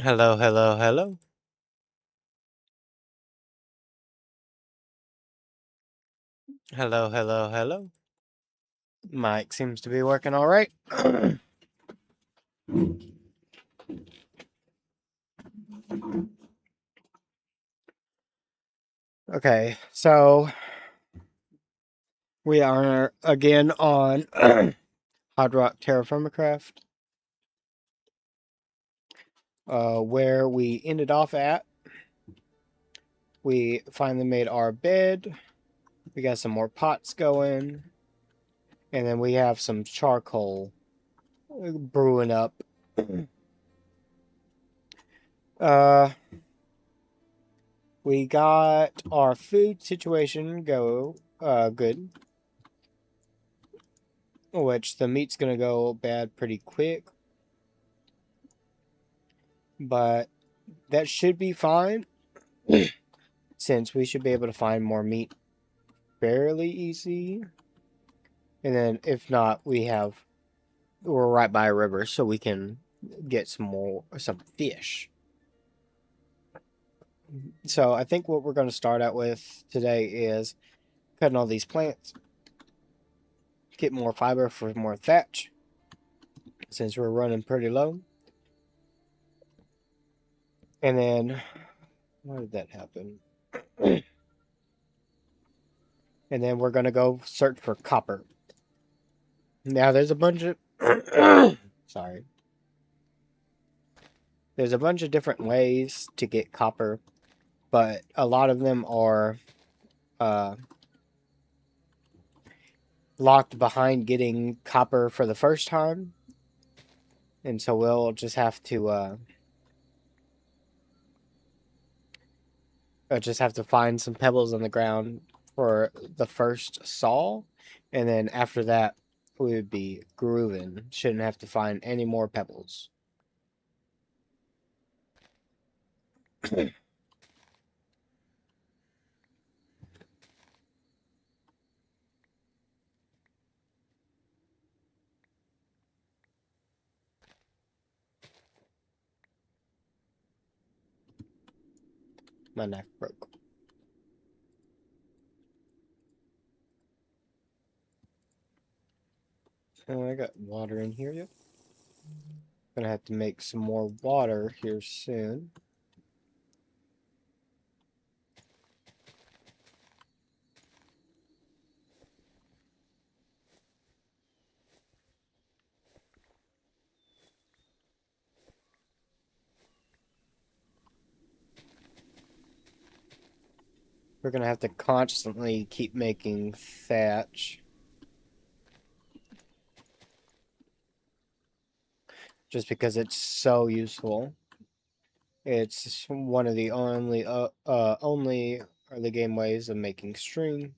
Hello, hello, hello. Hello, hello, hello. Mic seems to be working all right. Okay, so we are again on HardRock TerraFirmaCraft, where we ended off at. We finally made our bed. We got some more pots going, and then we have some charcoal brewing up. Uh, we got our food situation good, which the meat's gonna go bad pretty quick, but that should be fine since we should be able to find more meat fairly easy. And then if not, we're right by a river, so we can get some fish. So I think what we're going to start out with today is cutting all these plants, get more fiber for more thatch, since we're running pretty low. And then, why did that happen? And then we're going to go search for copper. Now there's a bunch of sorry. There's a bunch of different ways to get copper, but a lot of them are uh, locked behind getting copper for the first time, and so we'll just have to find some pebbles on the ground for the first saw, and then after that we would be grooving. Shouldn't have to find any more pebbles. My knife broke. Oh, I got water in here yet. Gonna have to make some more water here soon. We're gonna have to constantly keep making thatch, just because it's so useful. It's one of the only early game ways of making string.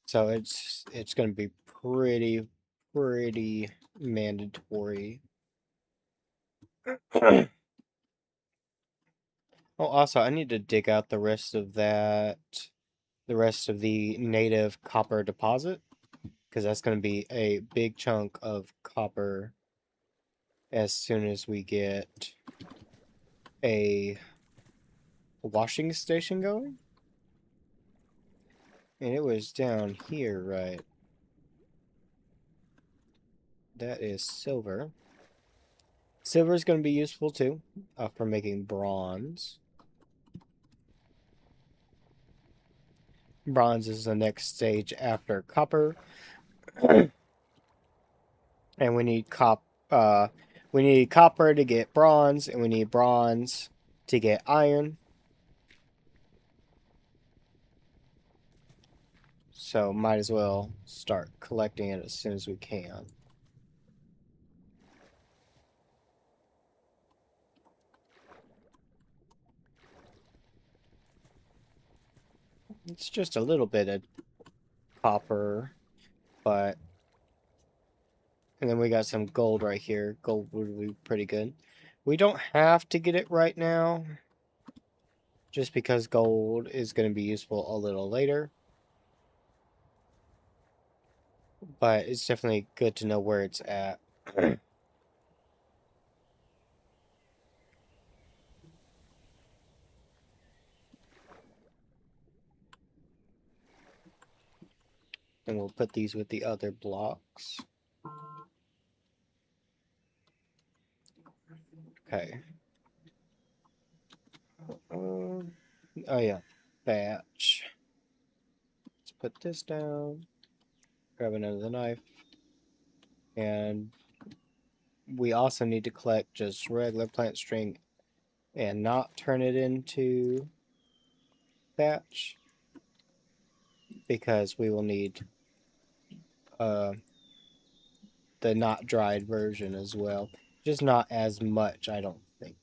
So it's gonna be pretty mandatory. Oh, also, I need to dig out the rest of the native copper deposit, because that's going to be a big chunk of copper as soon as we get a washing station going. And it was down here, right? That is silver. Silver is going to be useful too, for making bronze. Bronze is the next stage after copper. And we need copper to get bronze, and we need bronze to get iron. So might as well start collecting it as soon as we can. It's just a little bit of copper, but... And then we got some gold right here. Gold would be pretty good. We don't have to get it right now, just because gold is going to be useful a little later. But it's definitely good to know where it's at. And we'll put these with the other blocks. Okay. Oh yeah, batch. Let's put this down. Grab another knife. And we also need to collect just regular plant string and not turn it into thatch, because we will need the not dried version as well. Just not as much, I don't think.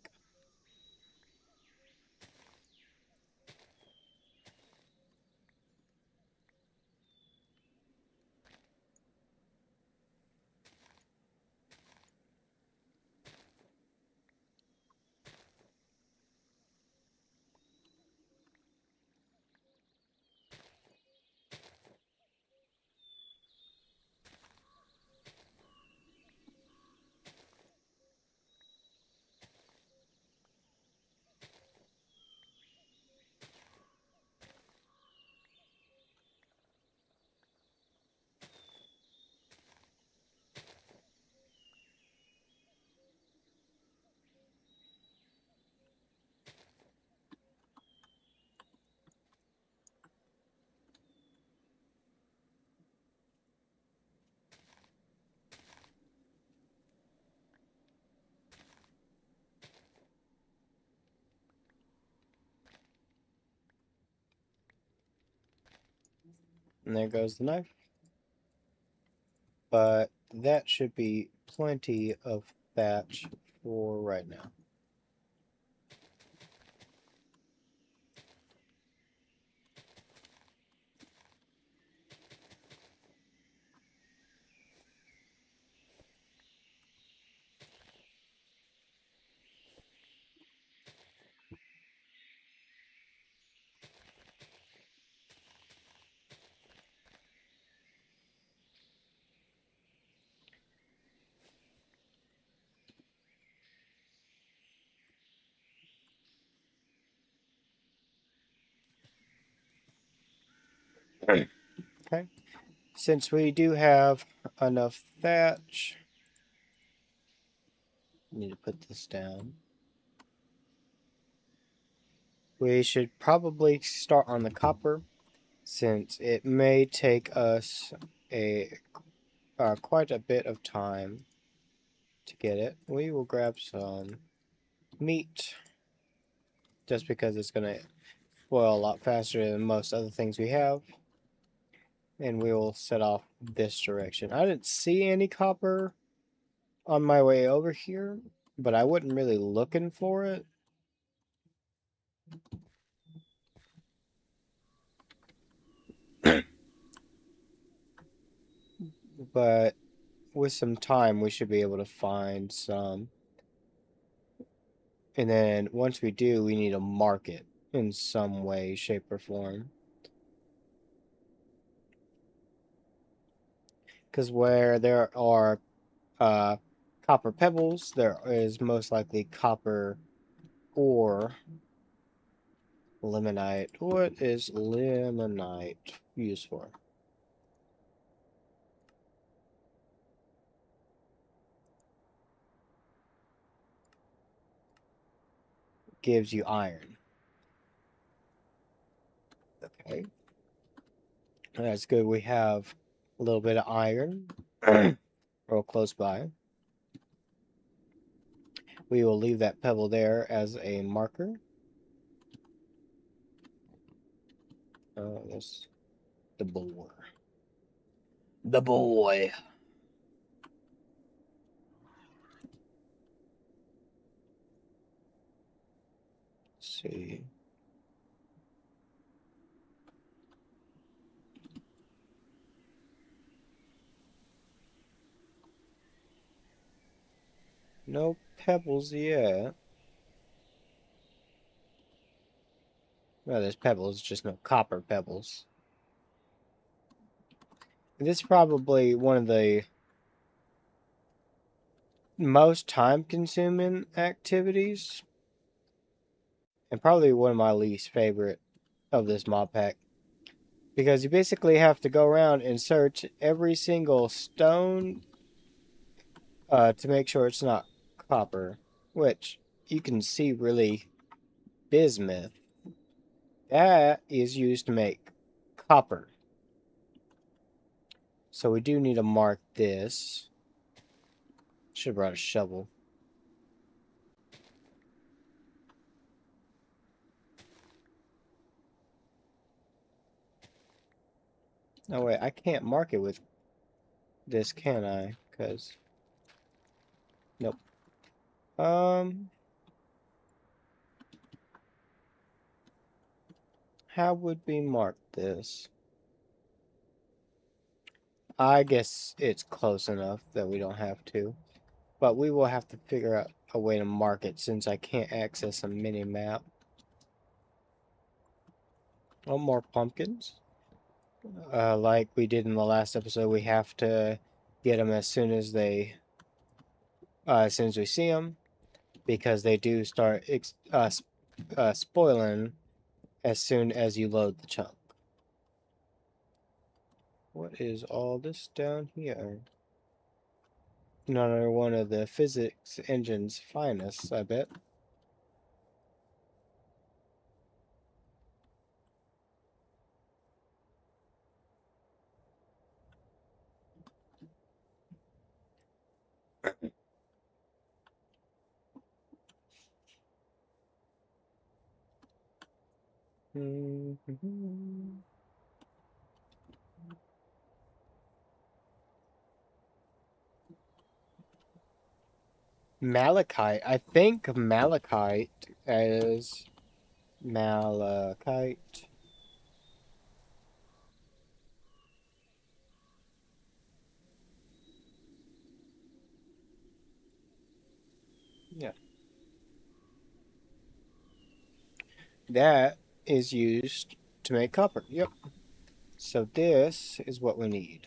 And there goes the knife. But that should be plenty of thatch for right now. Okay. Since we do have enough thatch, need to put this down. We should probably start on the copper, since it may take us quite a bit of time to get it. We will grab some meat, just because it's going to boil a lot faster than most other things we have. And we will set off this direction. I didn't see any copper on my way over here, but I wasn't really looking for it. But with some time, we should be able to find some. And then once we do, we need to mark it in some way, shape, or form. Because where there are copper pebbles, there is most likely copper ore. Limonite. What is limonite used for? Gives you iron. Okay. That's good. We have a little bit of iron real close by. We will leave that pebble there as a marker. Oh, that's the boar. The boy. Let's see. No pebbles yet. Well, there's pebbles, just no copper pebbles. This is probably one of the most time-consuming activities, and probably one of my least favorite of this mod pack. Because you basically have to go around and search every single stone to make sure it's not copper, which you can see really bismuth. That is used to make copper. So we do need to mark this. Should have brought a shovel. No, wait, I can't mark it with this, can I? Because, nope. How would we mark this? I guess it's close enough that we don't have to. But we will have to figure out a way to mark it since I can't access a mini-map. Oh, more pumpkins. Like we did in the last episode, we have to get them as soon as we see them, because they do start spoiling as soon as you load the chunk. What is all this down here? Another one of the physics engine's finest, I bet. Malachite. I think malachite is malachite. Yeah. That is used to make copper. Yep. So this is what we need.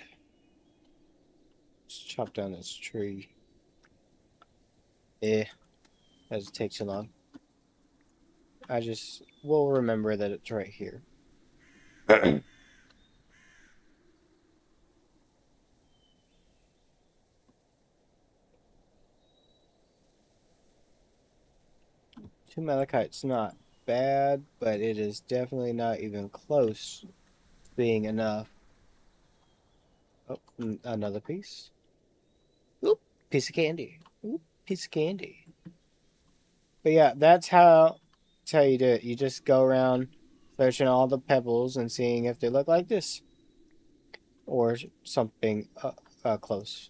Let's chop down this tree. As it takes so long. We'll remember that it's right here. Two malachite's not bad, but it is definitely not even close to being enough. Oh, another piece. Oop, piece of candy. Oop, piece of candy. But yeah, that's how you do it. You just go around searching all the pebbles and seeing if they look like this or something close.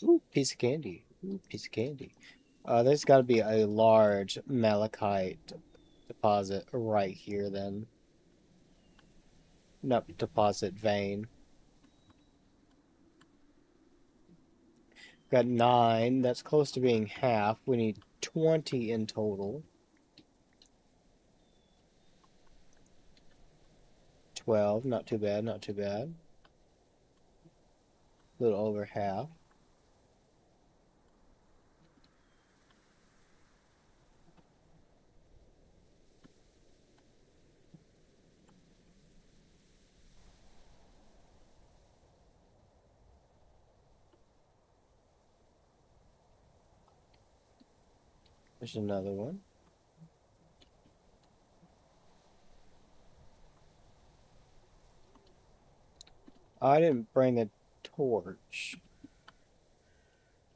Ooh, piece of candy. Ooh, piece of candy. There's got to be a large malachite deposit right here then. Not deposit vein. Got 9. That's close to being half. We need 20 in total. 12. Not too bad, not too bad. A little over half. There's another one. I didn't bring a torch.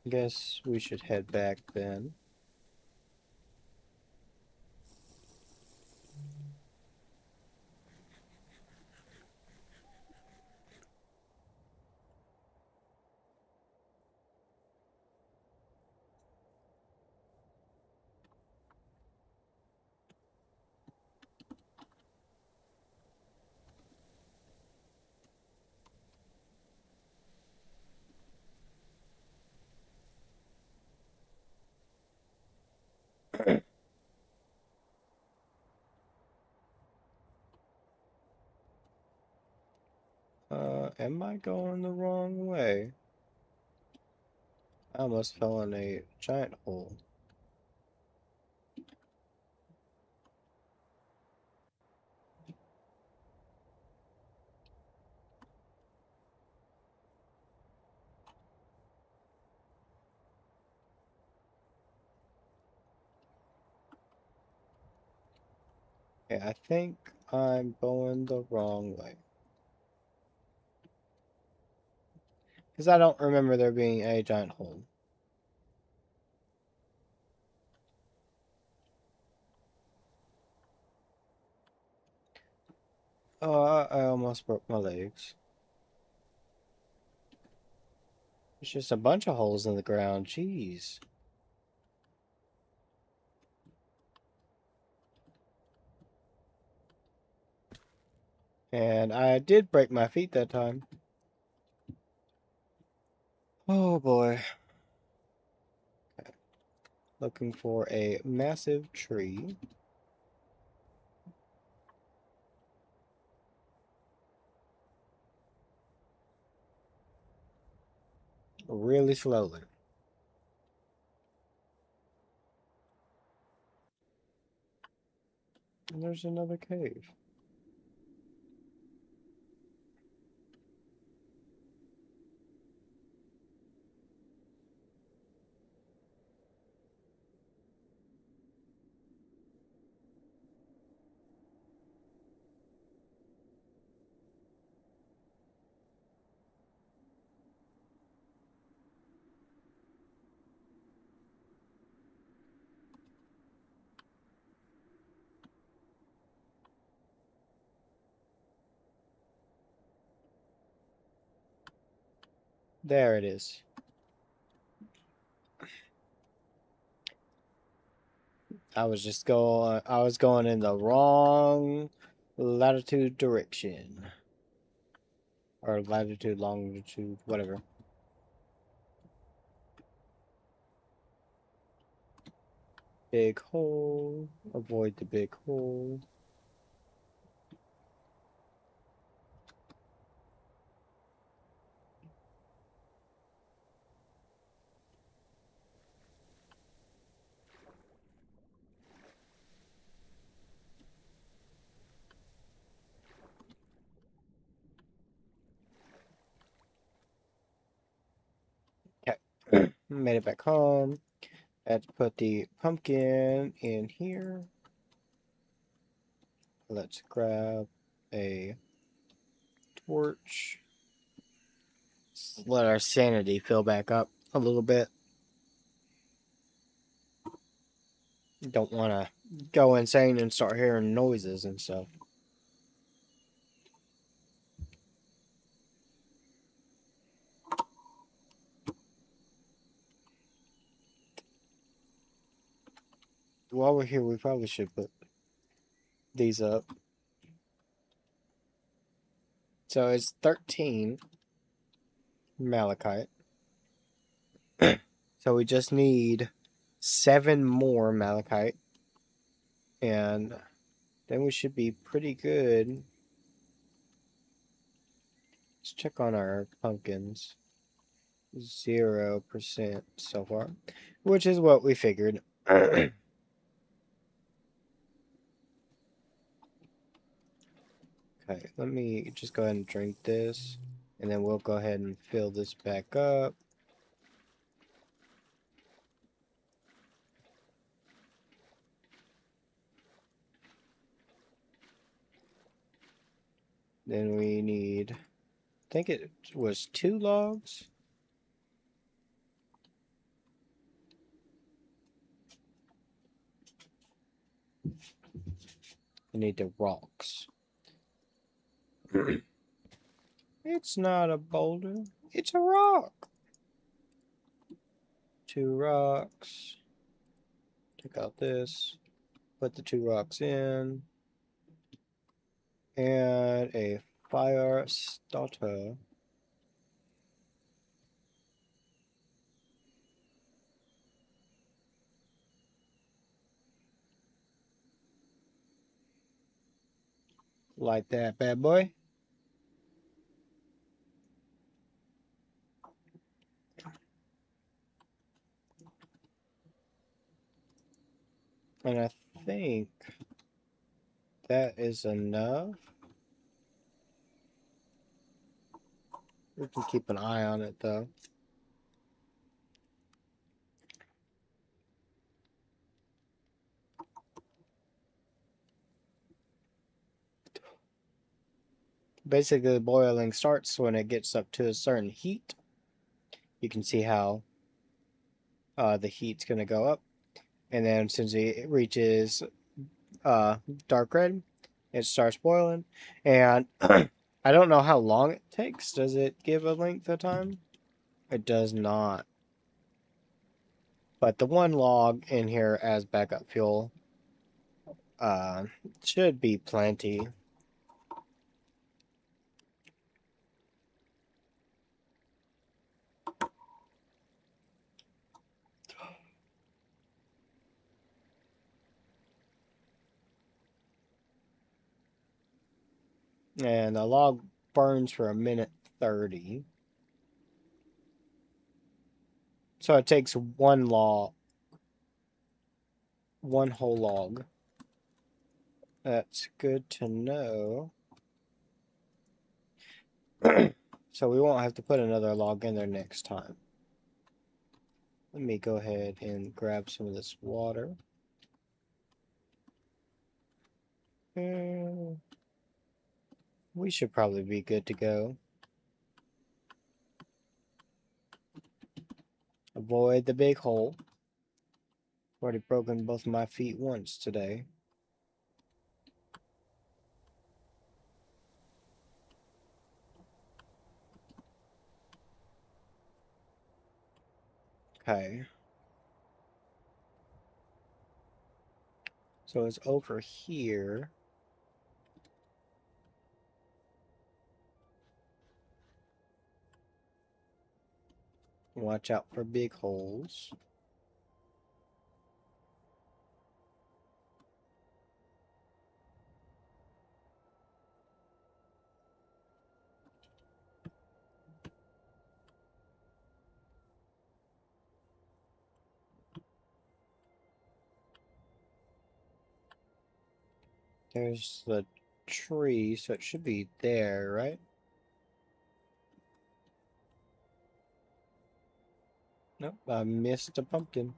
Guess we should head back then. Am I going the wrong way? I almost fell in a giant hole. Okay, I think I'm going the wrong way. Because I don't remember there being a giant hole. Oh, I almost broke my legs. There's just a bunch of holes in the ground. Jeez. And I did break my feet that time. Oh boy. Okay. Looking for a massive tree. Really slowly. And there's another cave. There it is. I was going in the wrong latitude direction. Or latitude, longitude, whatever. Big hole. Avoid the big hole. Okay. Made it back home. Let's put the pumpkin in here. Let's grab a torch. Let's let our sanity fill back up a little bit. Don't want to go insane and start hearing noises and stuff. While we're here, we probably should put these up. So it's 13 malachite. So we just need 7 more malachite. And then we should be pretty good. Let's check on our pumpkins. 0% so far, which is what we figured. Okay, let me just go ahead and drink this, and then we'll go ahead and fill this back up. Then we need, I think it was 2 logs. We need the rocks. It's not a boulder, it's a rock. 2 rocks. Take out this. Put the 2 rocks in. And a fire starter. Light that bad boy. And I think that is enough. We can keep an eye on it though. Basically, the boiling starts when it gets up to a certain heat. You can see how the heat's going to go up. And then since it reaches dark red, it starts boiling. And I don't know how long it takes. Does it give a length of time? It does not. But the one log in here as backup fuel should be plenty. And the log burns for 1:30. So it takes one whole log. That's good to know. So we won't have to put another log in there next time. Let me go ahead and grab some of this water. And we should probably be good to go. Avoid the big hole. I've already broken both my feet once today. Okay. So it's over here. Watch out for big holes. There's the tree, so it should be there, right? Nope, I missed a pumpkin.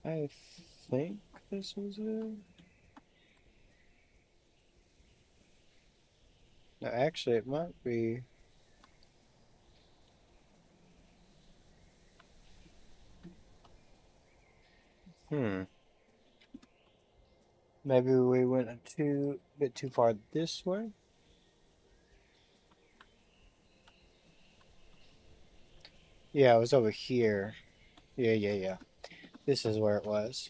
I think this was it. No, actually, it might be. Maybe we went a bit too far this way. Yeah, it was over here. Yeah. This is where it was.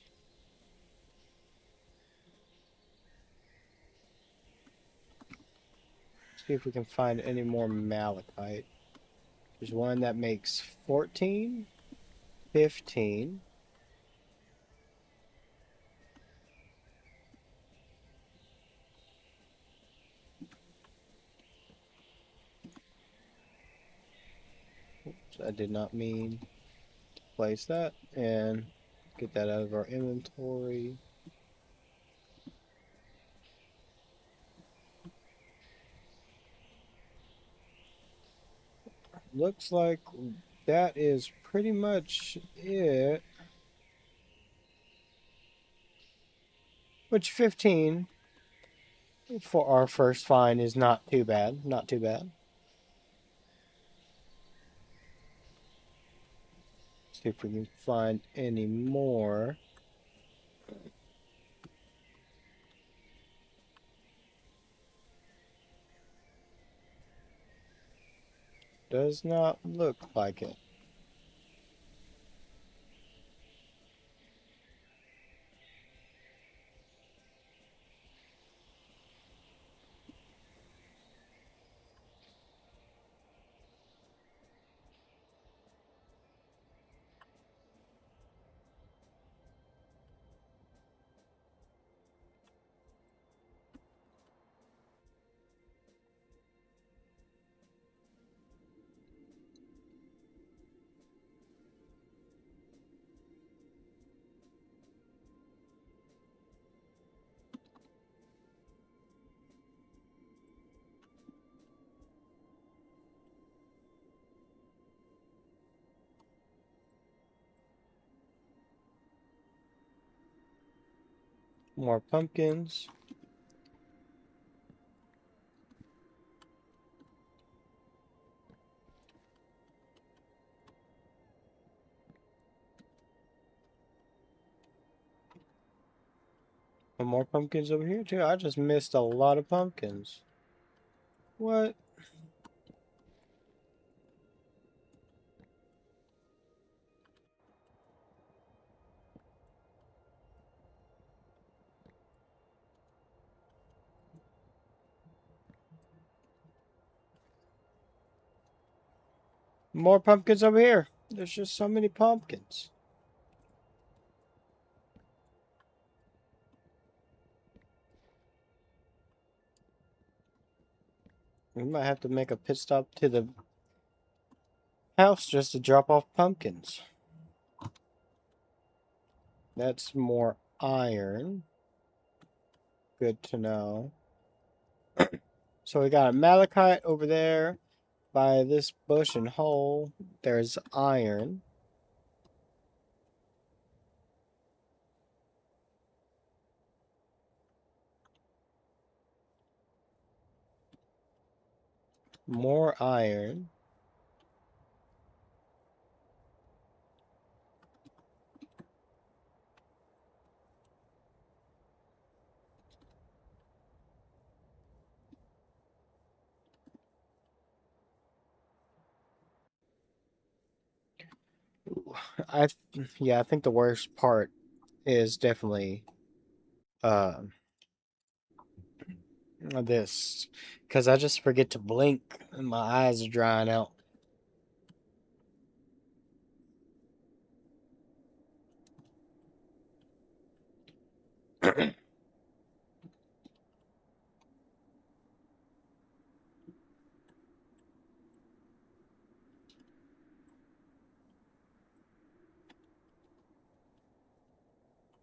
See if we can find any more malachite. There's one that makes 14, 15. Oops, I did not mean to place that. And get that out of our inventory. Looks like that is pretty much it. Which 15 for our first find is not too bad. Not too bad. See if we can find any more. Does not look like it. More pumpkins. And more pumpkins over here too. I just missed a lot of pumpkins. What? More pumpkins over here. There's just so many pumpkins. We might have to make a pit stop to the house just to drop off pumpkins. That's more iron. Good to know. So we got a malachite over there by this bush and hole. There's iron. More iron. I yeah, I think the worst part is definitely uh this, because I just forget to blink and my eyes are drying out.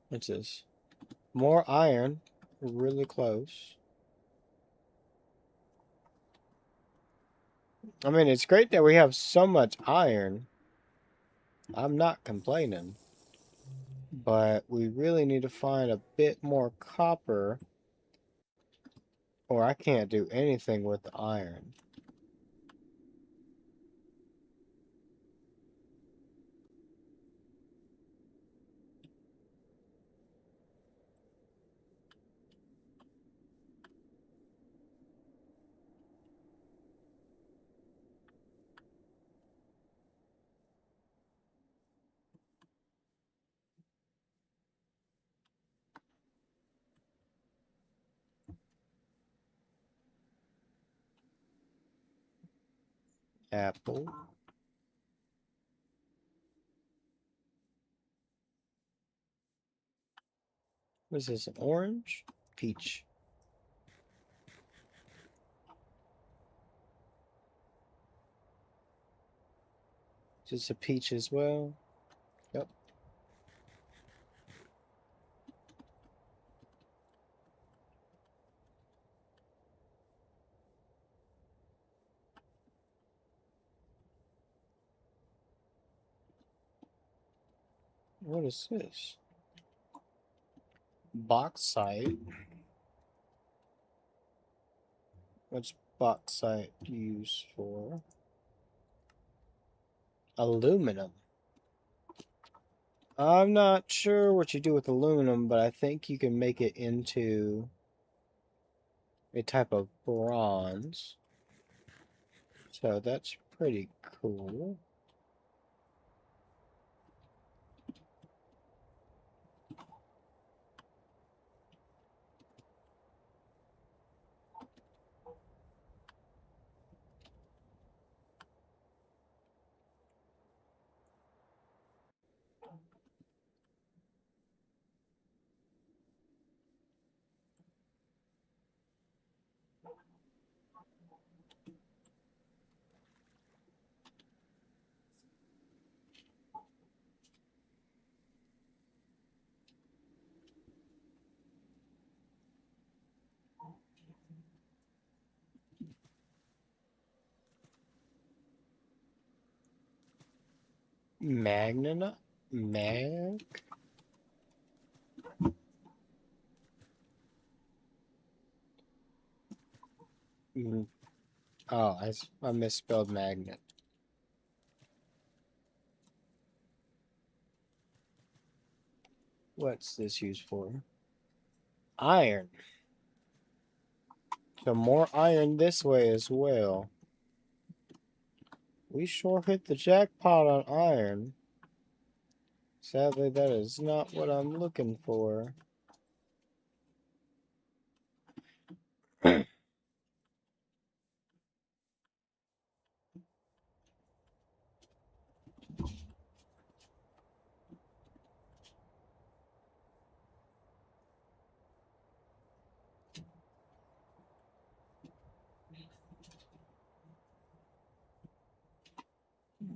What's this? More iron. Really close. I mean, it's great that we have so much iron. I'm not complaining. But we really need to find a bit more copper, or I can't do anything with the iron. Apple. What is this, an orange? Peach. Is this a peach as well? Yep. What is this? Bauxite. What's bauxite used for? Aluminum. I'm not sure what you do with aluminum, but I think you can make it into a type of bronze. So that's pretty cool. Magna? Mag? Mm. Oh, I misspelled magnet. What's this used for? Iron. So more iron this way as well. We sure hit the jackpot on iron. Sadly, that is not what I'm looking for.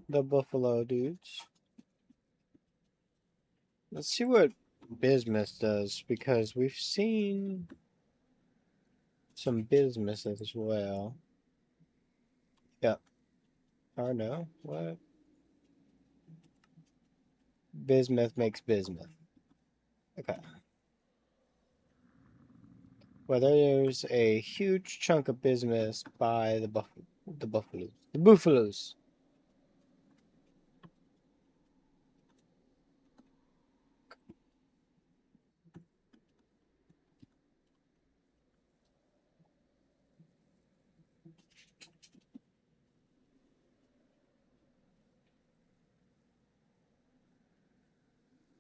The buffalo dudes. Let's see what bismuth does, because we've seen some bismuth as well. Yep. Or no, what? Bismuth makes bismuth. Okay. Well, there's a huge chunk of bismuth by the buffaloes. The buffaloes.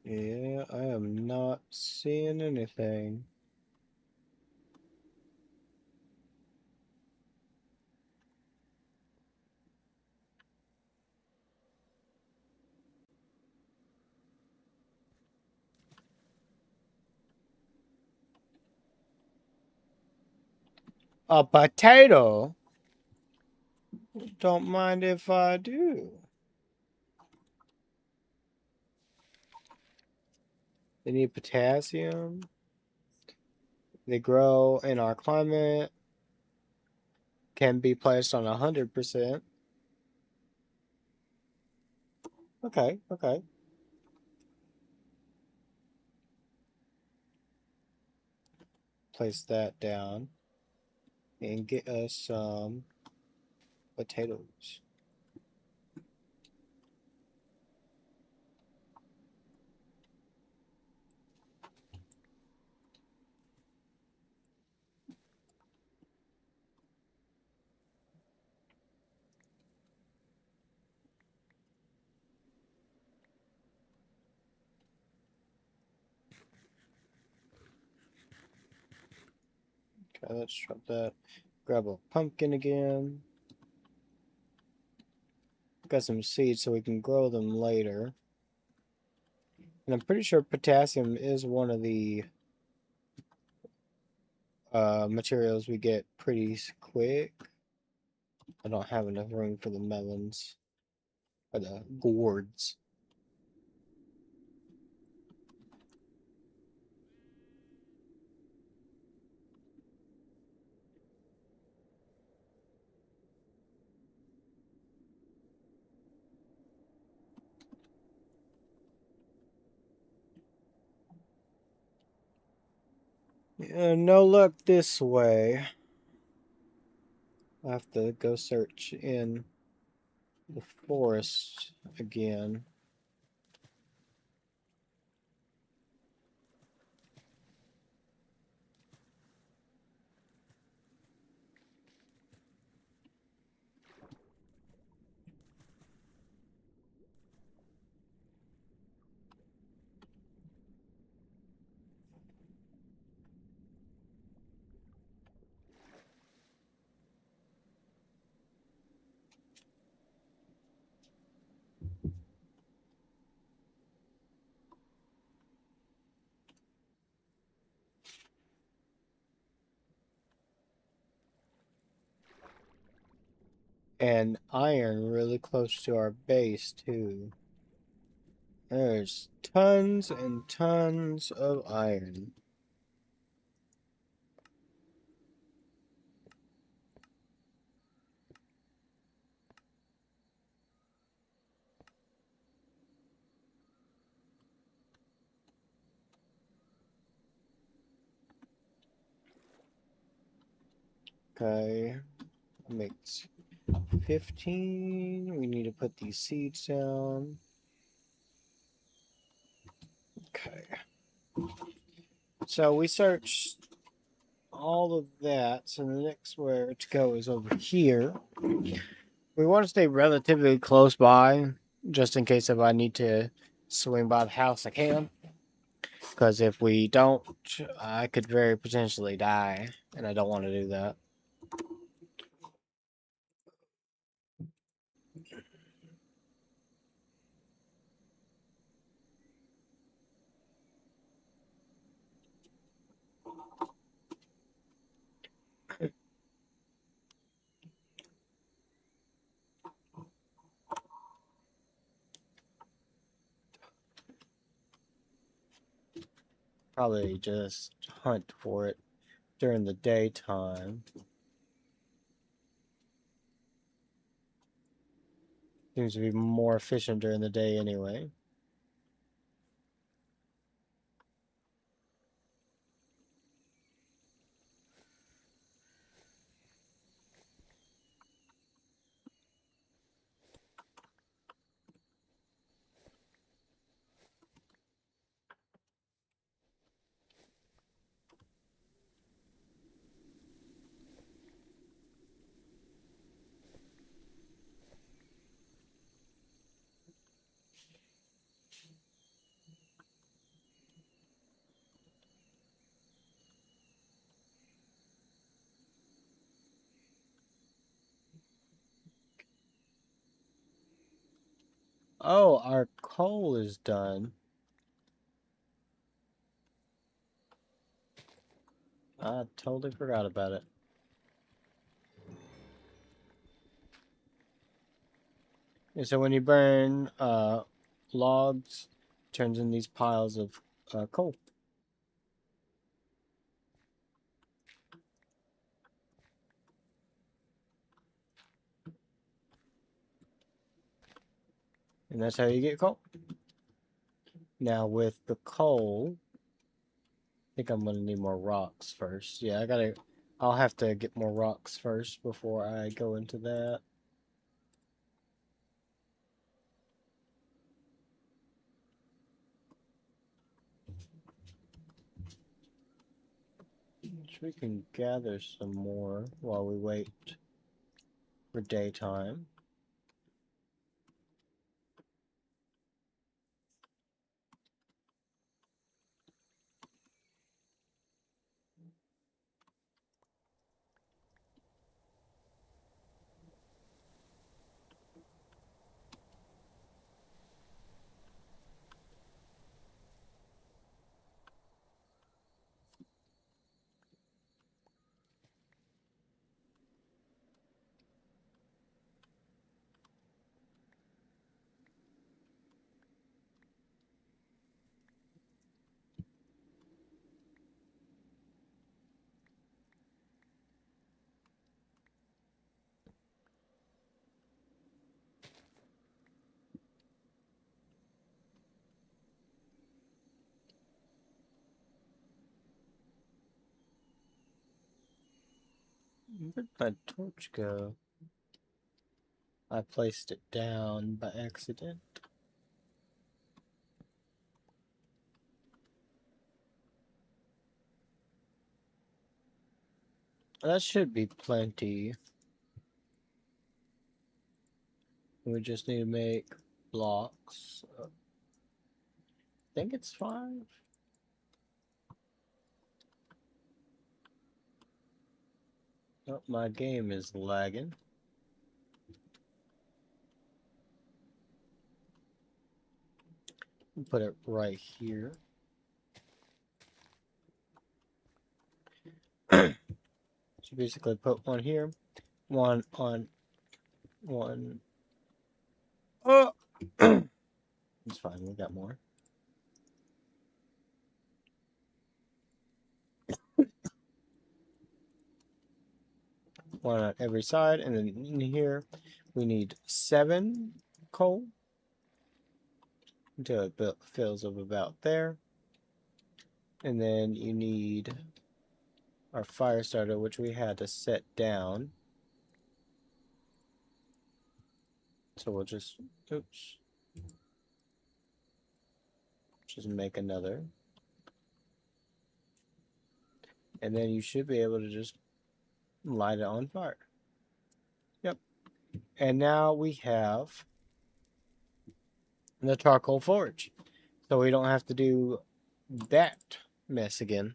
Yeah, I am not seeing anything. A potato? Don't mind if I do. They need potassium. They grow in our climate. Can be placed on 100%. Okay, okay. Place that down and get us some potatoes. Okay, let's drop that. Grab a pumpkin again. Got some seeds so we can grow them later. And I'm pretty sure potassium is one of the materials we get pretty quick. I don't have enough room for the melons. Or the gourds. No luck this way. I'll have to go search in the forest again. And iron really close to our base, too. There's tons and tons of iron. Okay. Makes 15. We need to put these seeds down. Okay. So we searched all of that. So the next where to go is over here. We want to stay relatively close by, just in case if I need to swing by the house, I can. Because if we don't, I could very potentially die, and I don't want to do that. Probably just hunt for it during the daytime. Seems to be more efficient during the day anyway. Oh, our coal is done. I totally forgot about it. And so when you burn logs, it turns in these piles of coal. And that's how you get coal. Now with the coal, I think I'm gonna need more rocks first. Yeah, I'll have to get more rocks first before I go into that. Which we can gather some more while we wait for daytime. Where'd my torch go? I placed it down by accident. That should be plenty. We just need to make blocks. I think it's 5. Oh, my game is lagging. Put it right here. So basically put one here, one on one. Oh! It's fine, we got more. One on every side, and then in here we need 7 coal until it fills up about there. And then you need our fire starter, which we had to set down. So we'll just, oops, just make another. And then you should be able to just light it on fire. Yep. And now we have the charcoal forge. So we don't have to do that mess again.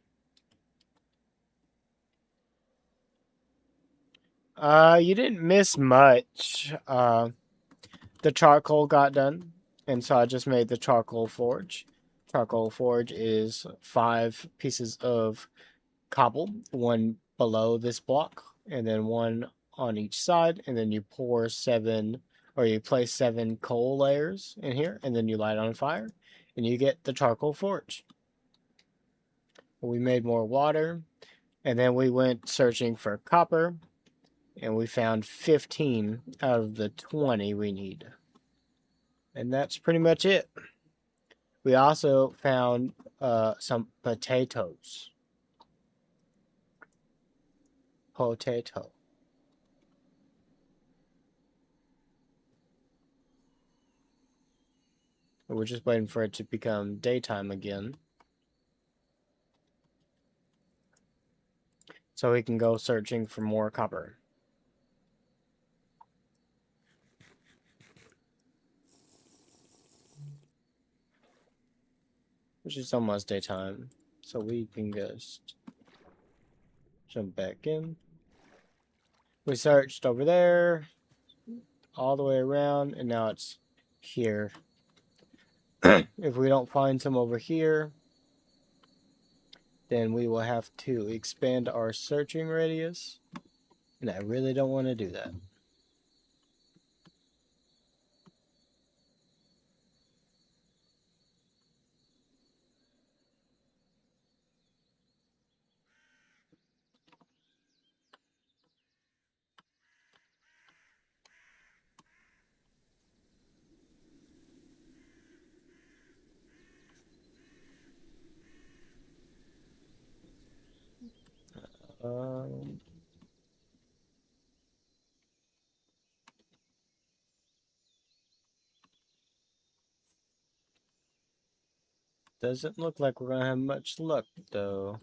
You didn't miss much. The charcoal got done, and so I just made the charcoal forge. Charcoal forge is 5 pieces of cobble, one below this block, and then one on each side, and then you pour 7, or you place 7 coal layers in here, and then you light on fire, and you get the charcoal forge. We made more water, and then we went searching for copper, and we found 15 out of the 20 we need. And that's pretty much it. We also found some potatoes. Potato. We're just waiting for it to become daytime again, so we can go searching for more copper. Which is almost daytime, so we can just jump back in. We searched over there, all the way around, and now it's here. If we don't find some over here, then we will have to expand our searching radius, and I really don't want to do that. Um, doesn't look like we're gonna have much luck, though.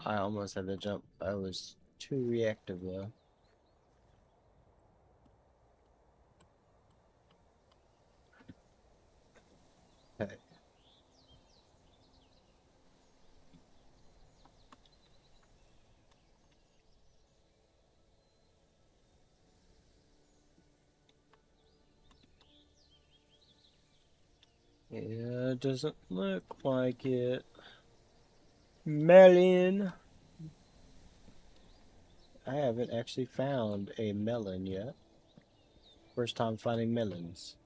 I almost had to jump. I was too reactive, though. Okay. Yeah, it doesn't look like it. Melon. I haven't actually found a melon yet. First time finding melons.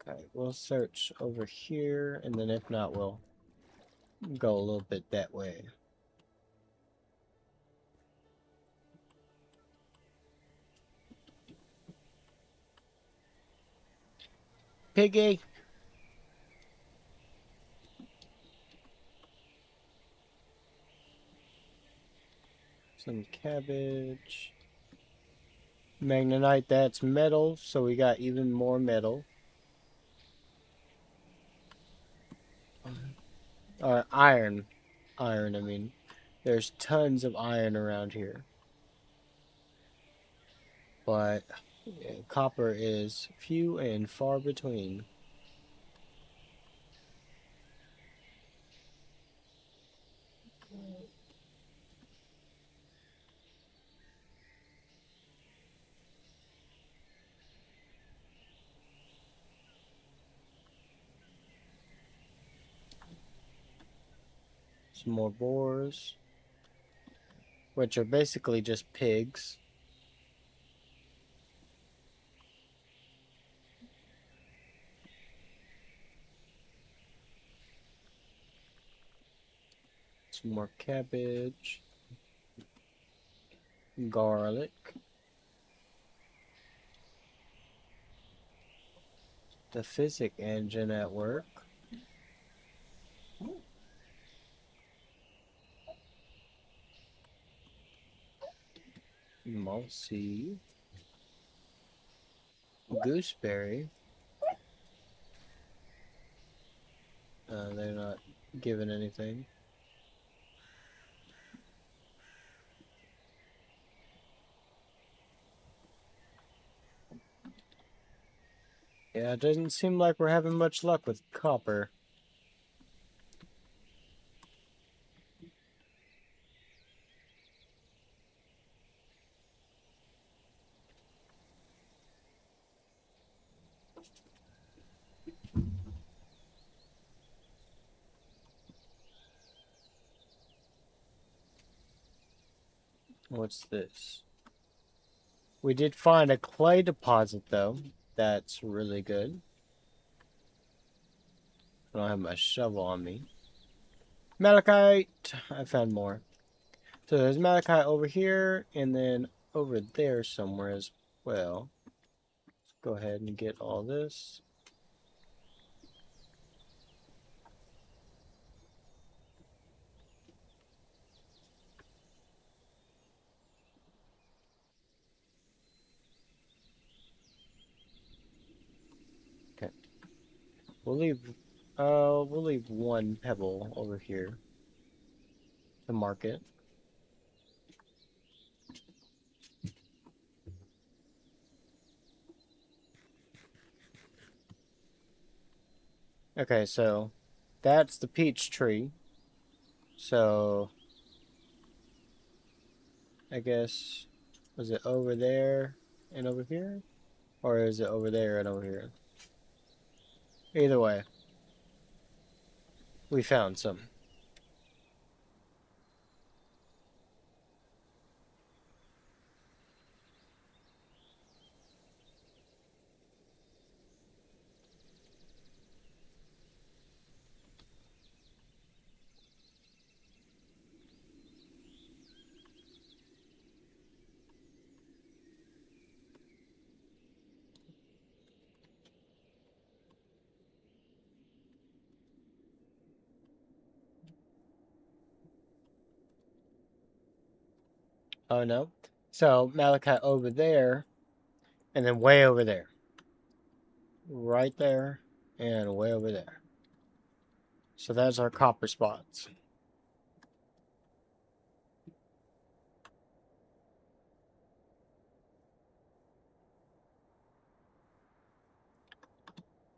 Okay, we'll search over here, and then if not, we'll go a little bit that way. Piggy! Some cabbage. Magnetite, that's metal, so we got even more metal. Or iron. Iron, I mean. There's tons of iron around here. But copper is few and far between. Some more boars, which are basically just pigs. Some more cabbage. Garlic. The physics engine at work. Mossy. Gooseberry. They're not giving anything. Yeah, it doesn't seem like we're having much luck with copper. What's this? We did find a clay deposit, though. That's really good. I don't have my shovel on me. Malachite! I found more. So there's malachite over here, and then over there somewhere as well. Let's go ahead and get all this. Okay. We'll leave one pebble over here to mark it. Okay, so that's the peach tree. So I guess, was it over there and over here? Or is it over there and over here? Either way, we found some. Oh no. So malachite over there, and then way over there. Right there, and way over there. So that's our copper spots.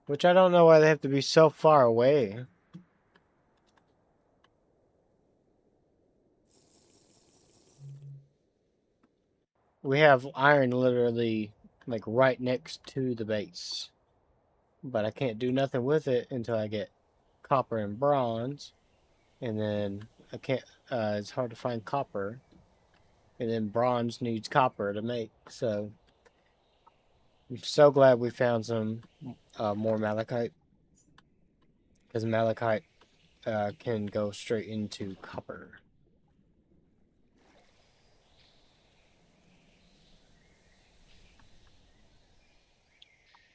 Which I don't know why they have to be so far away. We have iron literally like right next to the base. But I can't do nothing with it until I get copper and bronze. And then I can't, it's hard to find copper. And then bronze needs copper to make. So I'm so glad we found some more malachite. Because malachite can go straight into copper.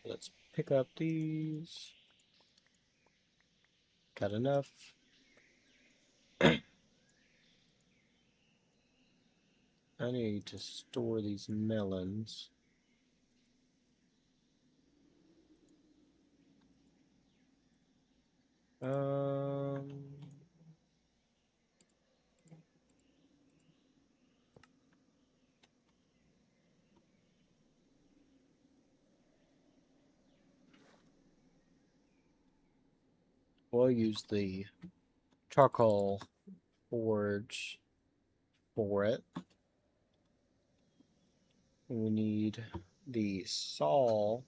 Let's pick up these. Got enough. I need to store these melons. Um, we'll use the charcoal forge for it. We need the saw.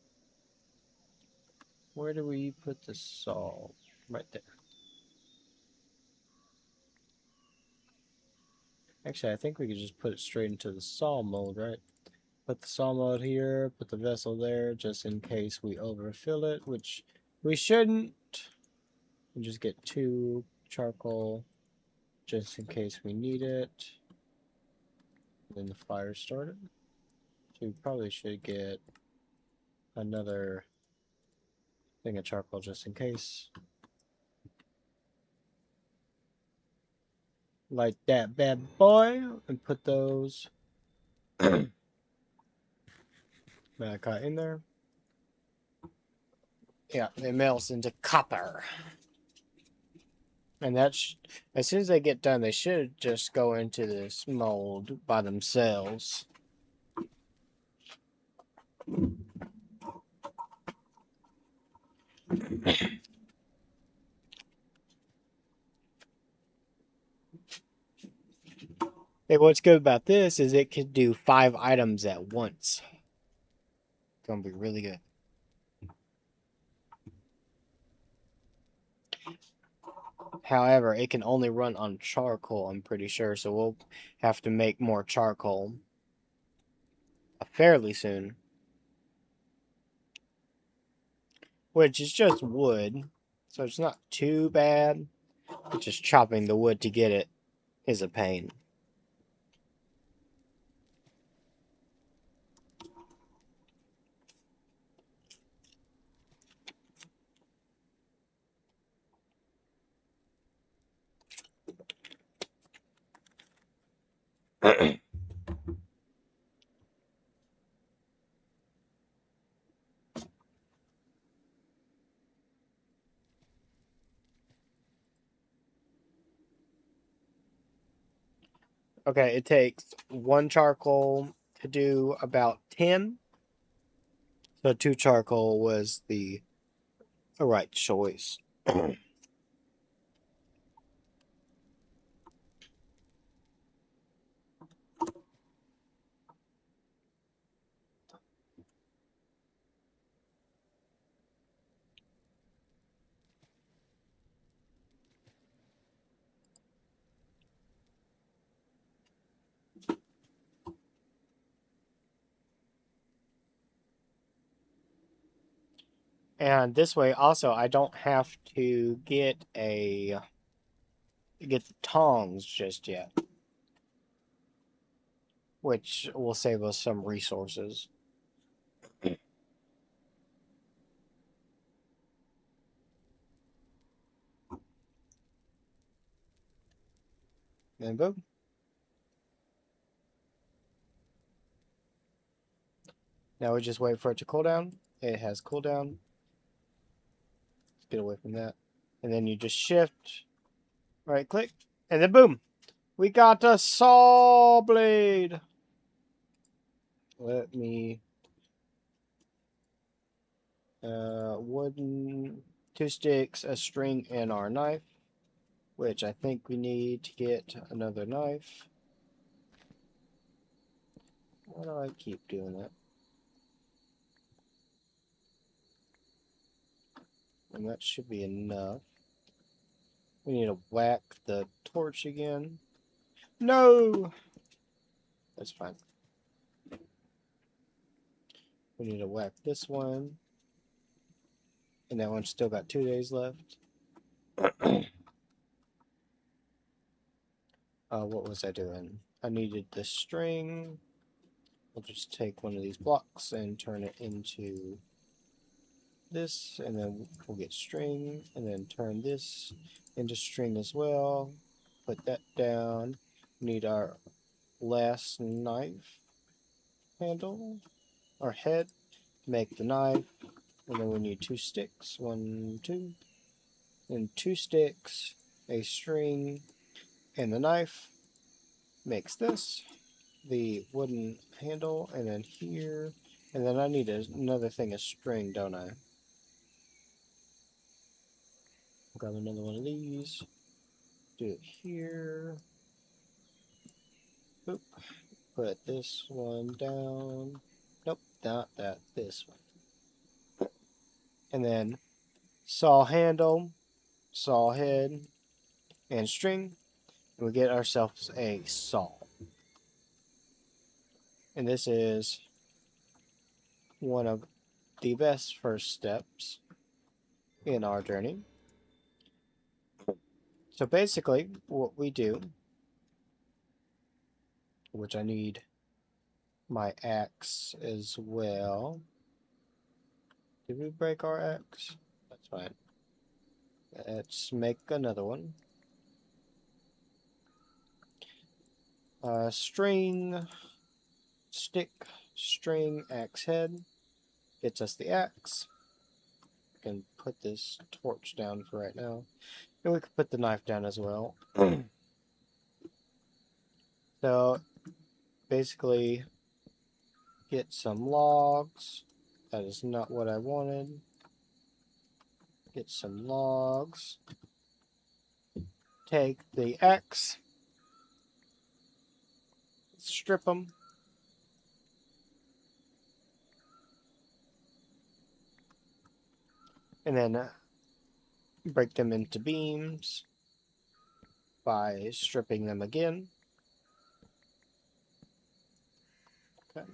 Where do we put the saw? Right there. Actually, I think we could just put it straight into the saw mode, right? Put the saw mode here, put the vessel there, just in case we overfill it, which we shouldn't. And just get 2 charcoal, just in case we need it. And then the fire started. So we probably should get another thing of charcoal just in case. Light that bad boy and put those back in there. Yeah, it melts into copper. And that's, as soon as they get done, they should just go into this mold by themselves. Hey, what's good about this is it can do 5 items at once. It's gonna be really good. However, it can only run on charcoal, I'm pretty sure, so we'll have to make more charcoal fairly soon. Which is just wood, so it's not too bad. But just chopping the wood to get it is a pain. Okay, it takes 1 charcoal to do about 10. So 2 charcoal was the right choice. And this way also I don't have to get the tongs just yet, which will save us some resources. And boom. Now we just wait for it to cool down. It has cooled down. Let's get away from that. And then you just shift, right click, and then boom. We got a saw blade. Let me wooden, 2 sticks, a string, and our knife, which I think we need to get another knife. Why do I keep doing that? And that should be enough. We need to whack the torch again. No! That's fine. We need to whack this one. And that one's still got 2 days left. What was I doing? I needed the string. We'll just take one of these blocks and turn it into this, and then we'll get string, and then turn this into string as well. Put that down. We need our last knife handle, our head, make the knife, and then we need 2 sticks. 1, 2, and 2 sticks, a string, and the knife makes this, the wooden handle, and then here, and then I need another thing of string, don't I? Grab another one of these, do it here, boop, put this one down, nope, not that, this one, and then saw handle, saw head, and string, and we get ourselves a saw. And this is one of the best first steps in our journey. So basically, what we do, which I need my axe as well. Did we break our axe? That's fine. Let's make another one. String, stick, string, axe head. Gets us the axe. We can put this torch down for right now. And we can put the knife down as well. So, basically, get some logs. That is not what I wanted. Get some logs. Take the axe. Strip them. And then break them into beams by stripping them again. Okay,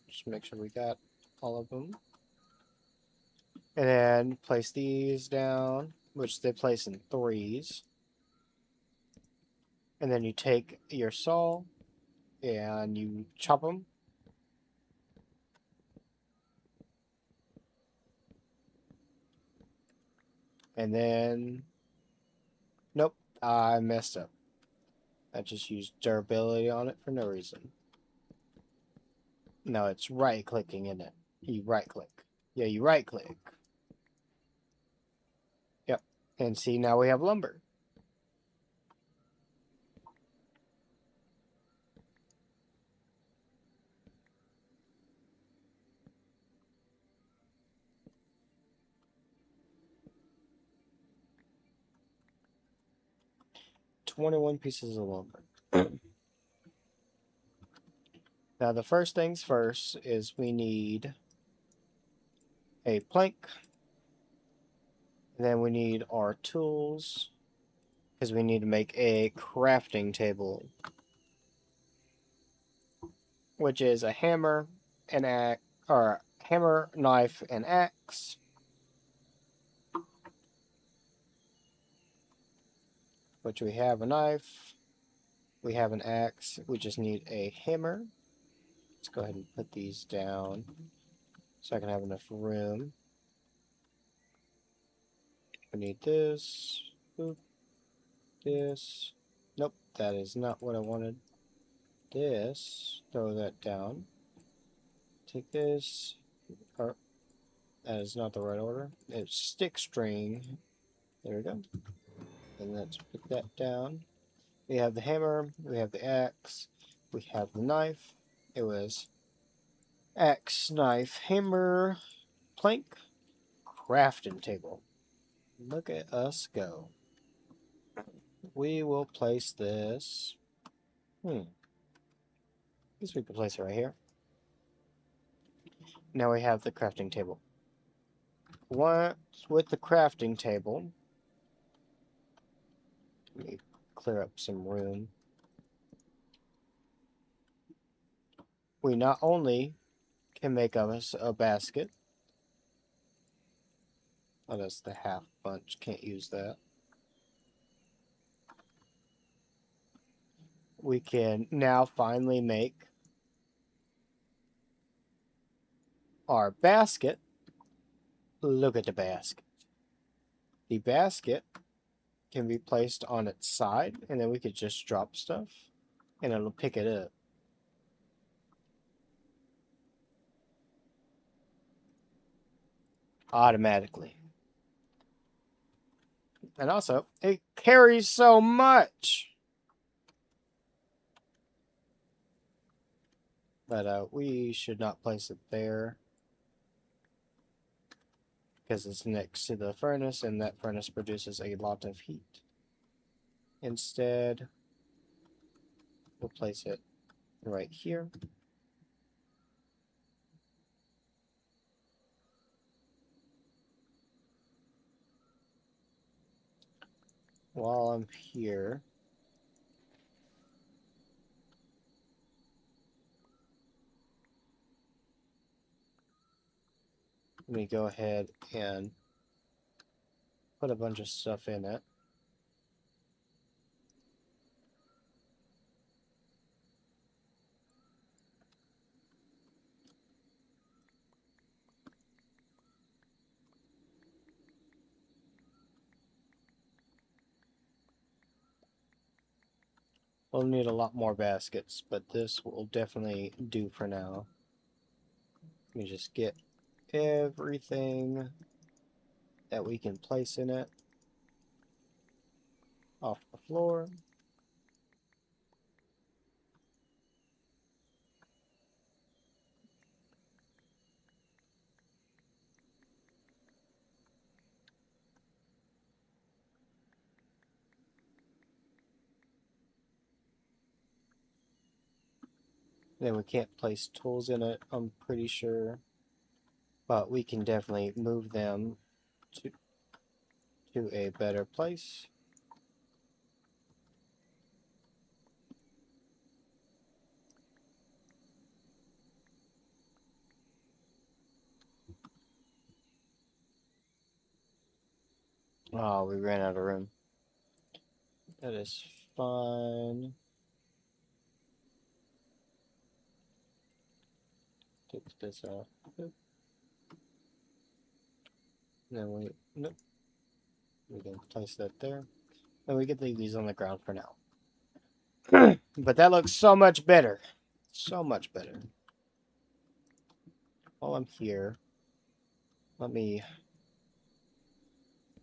just make sure we got all of them. And then place these down, which they place in threes. And then you take your saw and you chop them. And then, nope, I messed up. I just used durability on it for no reason. No, it's right clicking in it. You right click. Yeah, you right click. Yep. And see, now we have lumber. "21 pieces of lumber." Now, the first things first is we need a plank. And then we need our tools, because we need to make a crafting table, which is a hammer, an axe, or hammer, knife, and axe. Which we have a knife, we have an axe, we just need a hammer. Let's go ahead and put these down so I can have enough room. We need this, boop, this. Nope, that is not what I wanted. This, throw that down. Take this, or that is not the right order. It's stick string. There we go. And let's put that down. We have the hammer, we have the axe, we have the knife. It was axe, knife, hammer, plank, crafting table. Look at us go. We will place this. I guess we can place it right here. Now we have the crafting table. Once with the crafting table, let me clear up some room. We not only can make us a basket. Oh, that's the half bunch. Can't use that. We can now finally make our basket. Look at the basket. The basket can be placed on its side, and then we could just drop stuff, and it'll pick it up. Automatically. And also, it carries so much. But we should not place it there, because it's next to the furnace, and that furnace produces a lot of heat. Instead, we'll place it right here. While I'm here, let me go ahead and put a bunch of stuff in it. We'll need a lot more baskets, but this will definitely do for now. Let me just get everything that we can place in it off the floor. Then we can't place tools in it, I'm pretty sure. But we can definitely move them to a better place. Oh, we ran out of room. That is fine. Take this out. Then we, nope. We can place that there. And we can leave these on the ground for now. But that looks so much better. So much better. While I'm here, let me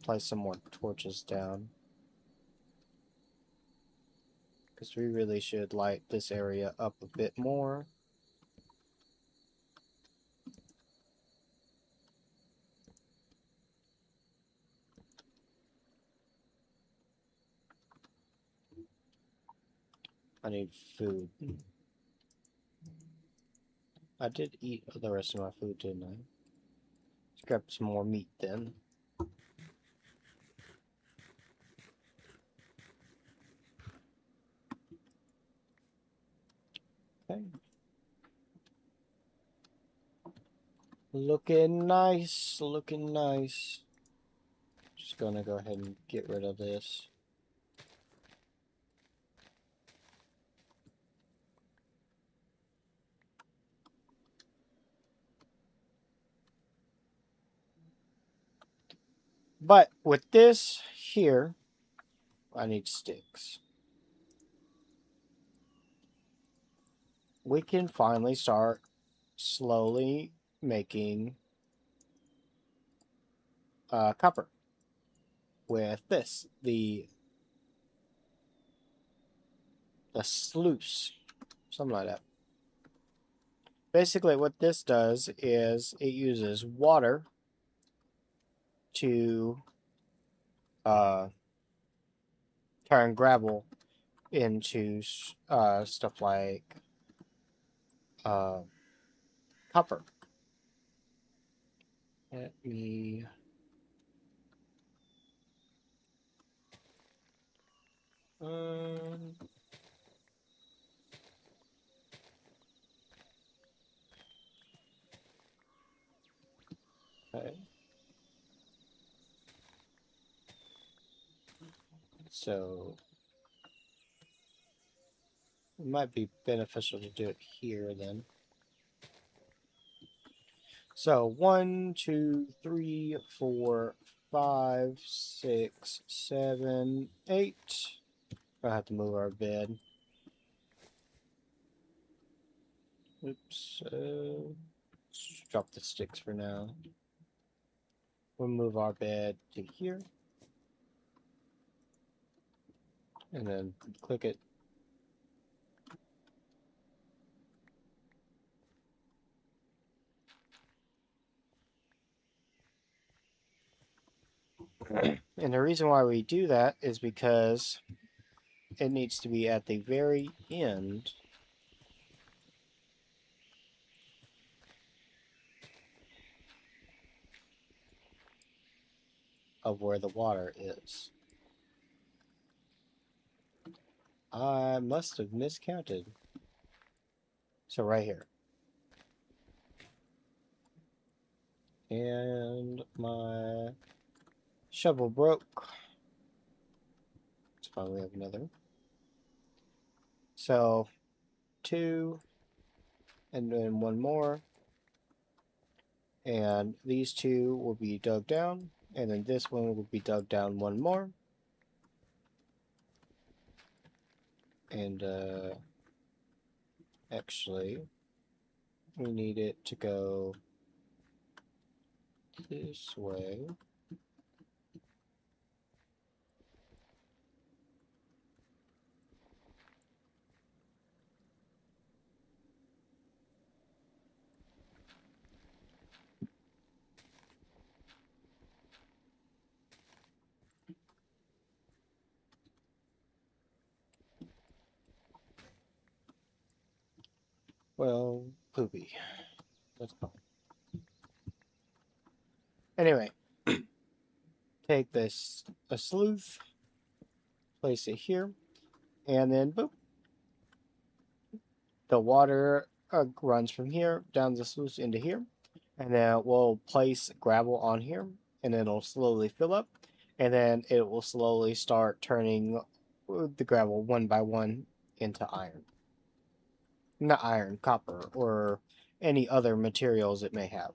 place some more torches down. Because we really should light this area up a bit more. I need food. I did eat the rest of my food, didn't I? Let's grab some more meat then. Okay. Looking nice, looking nice. Just gonna go ahead and get rid of this. But with this here, I need sticks. We can finally start slowly making copper with this, the sluice, something like that. Basically, what this does is it uses water to turn gravel into stuff like copper. Let me okay. So it might be beneficial to do it here then. So 1, 2, 3, 4, 5, 6, 7, 8. I have to move our bed. Oops. Let's drop the sticks for now. We'll move our bed to here. And then click it. And the reason why we do that is because it needs to be at the very end of where the water is. I must have miscounted. So right here. And my shovel broke. Let's finally have another. So 2, and then 1 more. And these 2 will be dug down. And then this one will be dug down 1 more. And actually, we need it to go this way. Well, poopy. That's fine. Anyway, take this a sleuth, place it here, and then boop. The water runs from here down the sluice into here, and then we'll place gravel on here, and then it'll slowly fill up, and then it will slowly start turning the gravel one by one into iron. Not iron, copper, or any other materials it may have.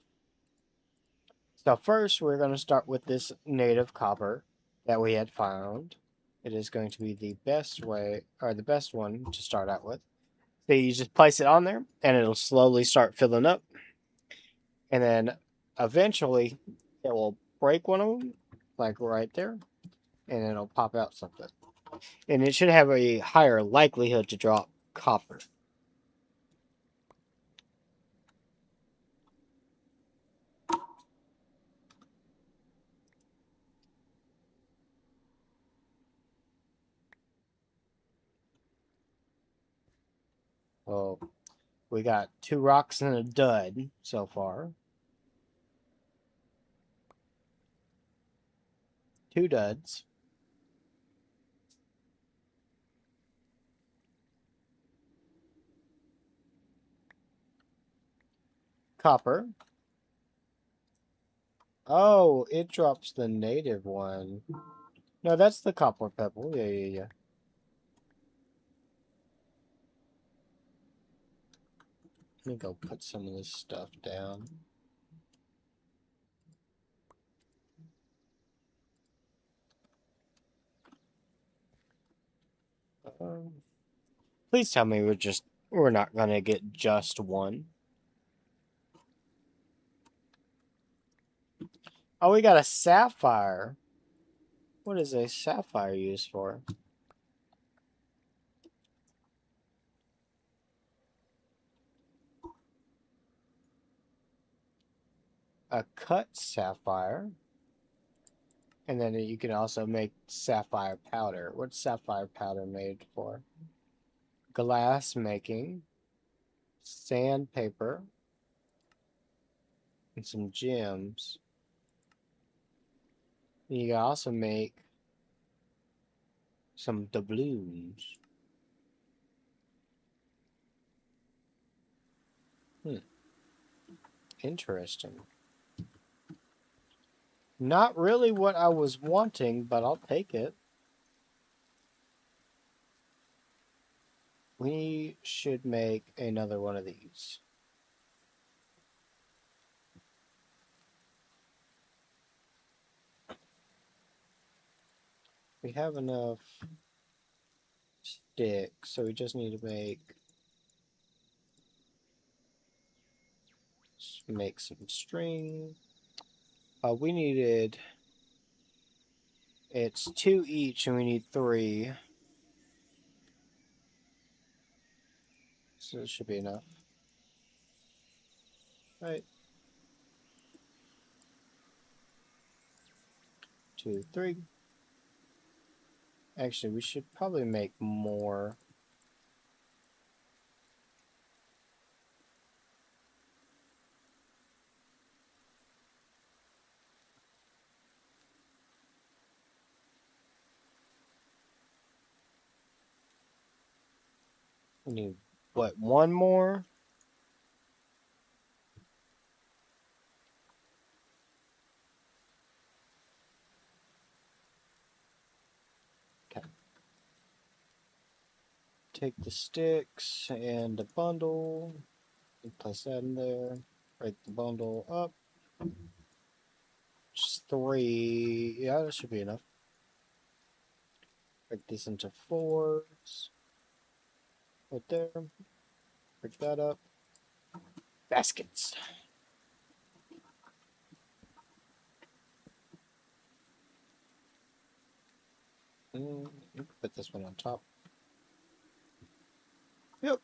So first we're going to start with this native copper that we had found. It is going to be the best way, or the best one to start out with. So you just place it on there, and it'll slowly start filling up. And then eventually it will break one of them, like right there, and it'll pop out something. And it should have a higher likelihood to drop copper. Well, we got 2 rocks and a dud so far. 2 duds. Copper. Oh, it drops the native one. No, that's the copper pebble. Yeah. Let me go put some of this stuff down. Please tell me we're not gonna get just one. Oh, we got a sapphire. What is a sapphire used for? A cut sapphire. And then you can also make sapphire powder. What's sapphire powder made for? Glass making, sandpaper, and some gems. And you can also make some doubloons. Interesting. Not really what I was wanting, but I'll take it. We should make another one of these. We have enough sticks, so we just need to make some string. We needed, it's 2 each, and we need 3. So it should be enough. Right. 2, 3. Actually, we should probably make more. We need, what, 1 more? Okay. Take the sticks and a bundle. And place that in there. Break the bundle up. Just 3. Yeah, that should be enough. Break this into 4s. Right there. Pick that up. Baskets. Put this one on top. Yep.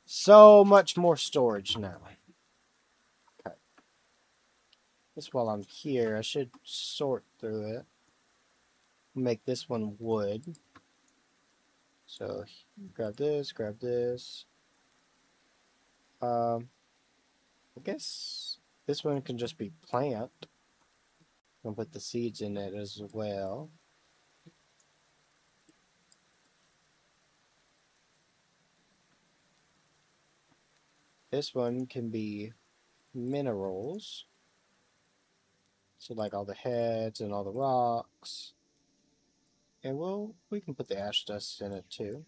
So much more storage now. Okay. Just while I'm here, I should sort through it. Make this one wood. So grab this, grab this. I guess this one can just be plant. I'll put the seeds in it as well. This one can be minerals. So like all the heads and all the rocks. And we can put the ash dust in it too.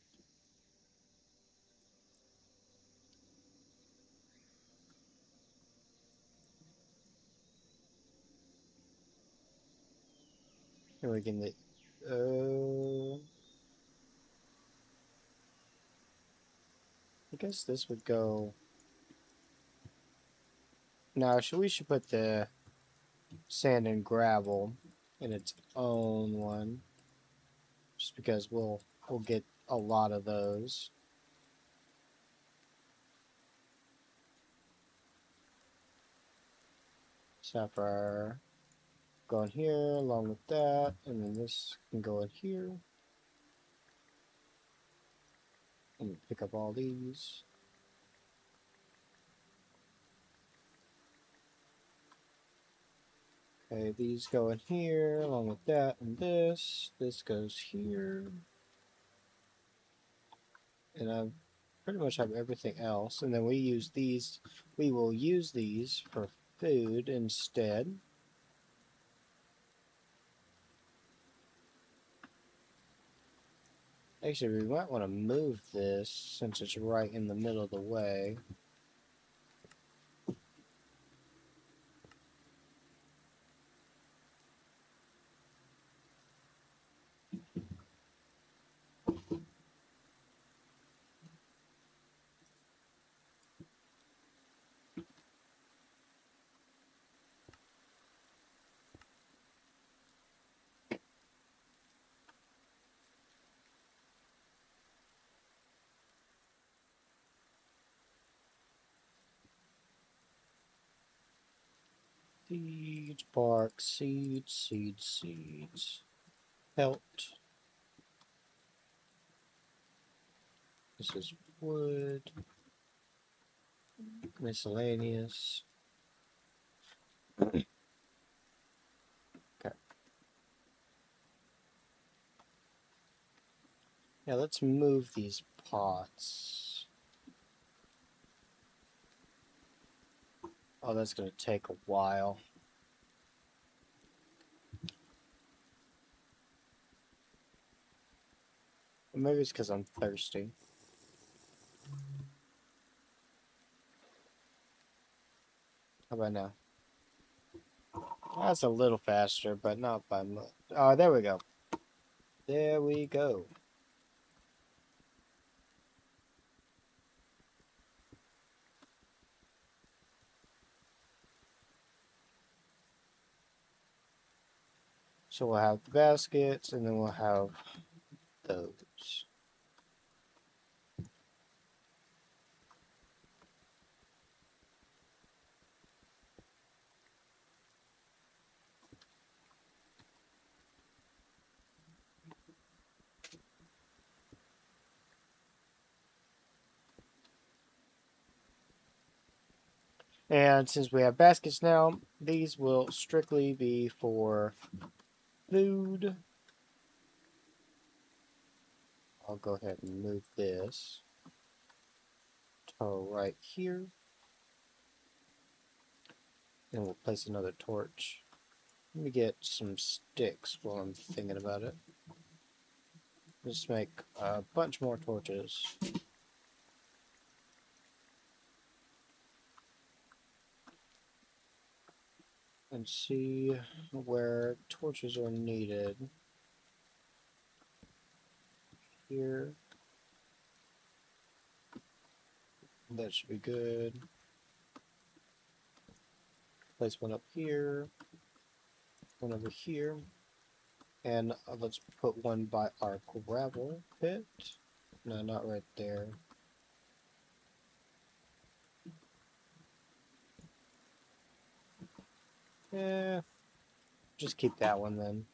And we can I guess this would go. Now we should put the sand and gravel in its own one. Just because we'll get a lot of those. Sapphire go in here along with that, and then this can go in here. And pick up all these. Okay, these go in here along with that and this. This goes here. And I pretty much have everything else. And then we use these. We will use these for food instead. Actually, we might want to move this since it's right in the middle of the way. Seeds, bark, seeds, seeds, seeds. Pelt. This is wood. Miscellaneous. Okay. Yeah, let's move these pots. Oh, that's going to take a while. Maybe it's because I'm thirsty. How about now? That's a little faster, but not by much. Oh, there we go. There we go. So we'll have the baskets, and then we'll have those. And since we have baskets now, these will strictly be for food. I'll go ahead and move this to right here. And we'll place another torch. Let me get some sticks while I'm thinking about it. Let's make a bunch more torches. And see where torches are needed. Here. That should be good. Place one up here, one over here, and let's put one by our gravel pit. No, not right there. Yeah, just keep that one then.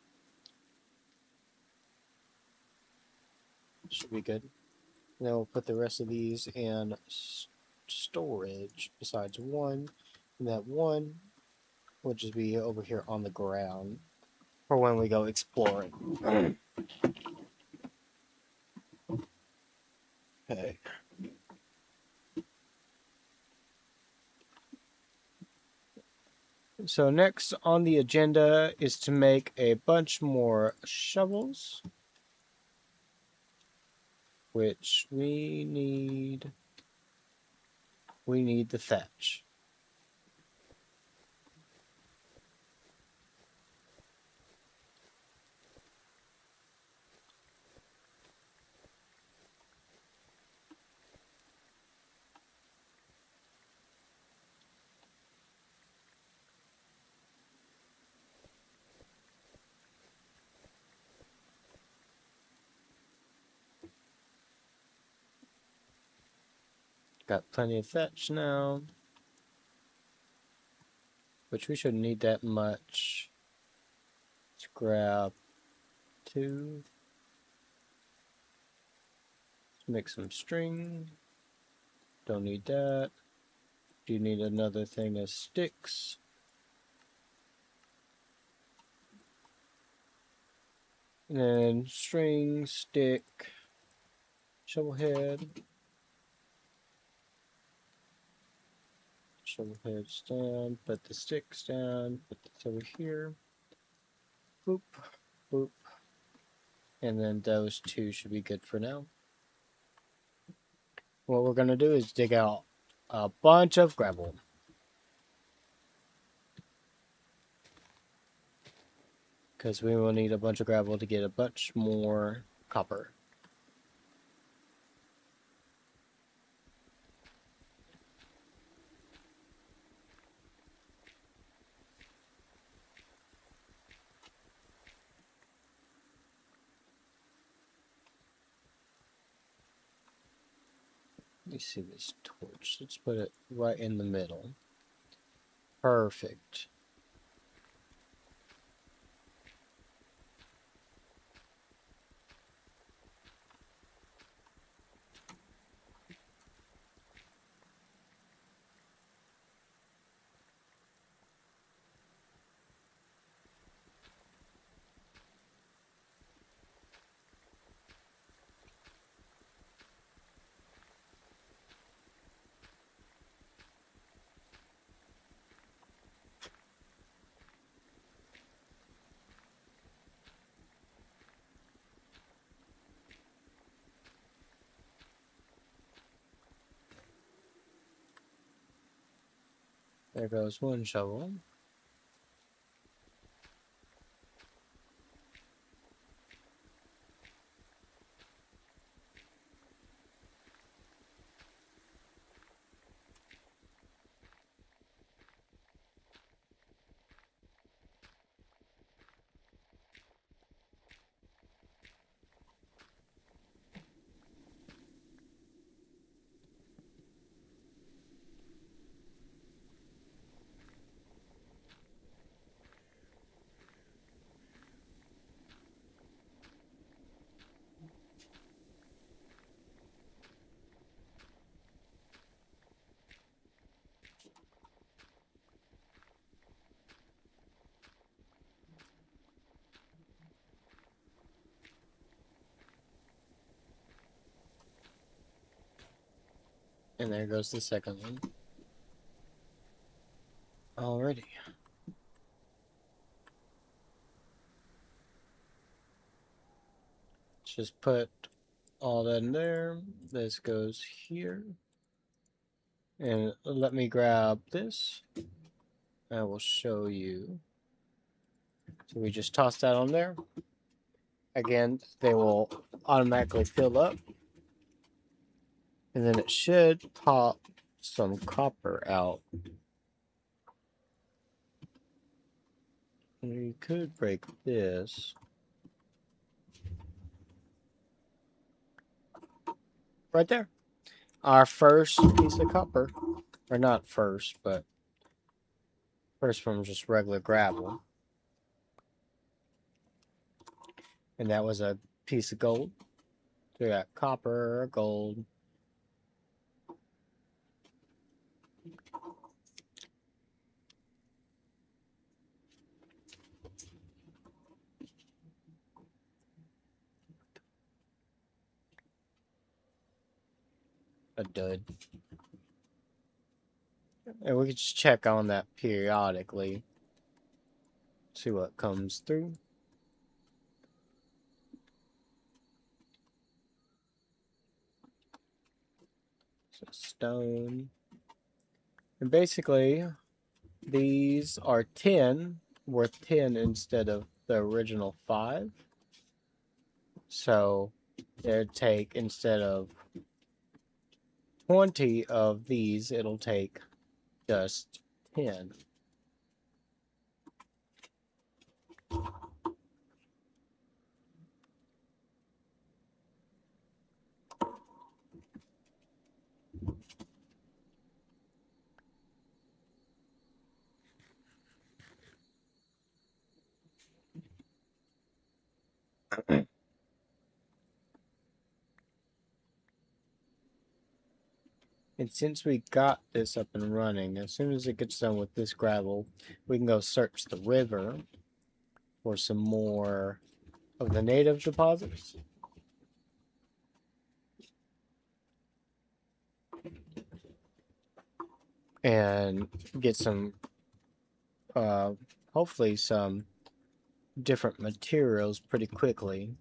Should be good. Then we'll put the rest of these in storage besides one. And that one will just be over here on the ground for when we go exploring. Okay. So next on the agenda is to make a bunch more shovels, which we need the thatch. Got plenty of thatch now, which we shouldn't need that much. Let's grab 2. Let's make some string. Don't need that. Do you need another thing of sticks? And then string, stick, shovel head. Shovel heads down, put the sticks down, put this over here. Boop, boop. And then those 2 should be good for now. What we're going to do is dig out a bunch of gravel. Because we will need a bunch of gravel to get a bunch more copper. Let me see this torch. Let's put it right in the middle. Perfect. There goes one shovel. And there goes the second one. Alrighty. Let's just put all that in there. This goes here. And let me grab this. I will show you. So we just toss that on there. Again, they will automatically fill up. And then it should pop some copper out. We could break this. Right there. Our first piece of copper. Or not first, but first from just regular gravel. And that was a piece of gold. So we got copper, gold. A dud. And we can just check on that periodically. See what comes through. So stone. And basically, these are 10, worth 10 instead of the original 5. So it'll take, instead of 20 of these, it'll take just 10. And since we got this up and running, as soon as it gets done with this gravel, we can go search the river for some more of the native deposits. And get some, hopefully some different materials pretty quickly.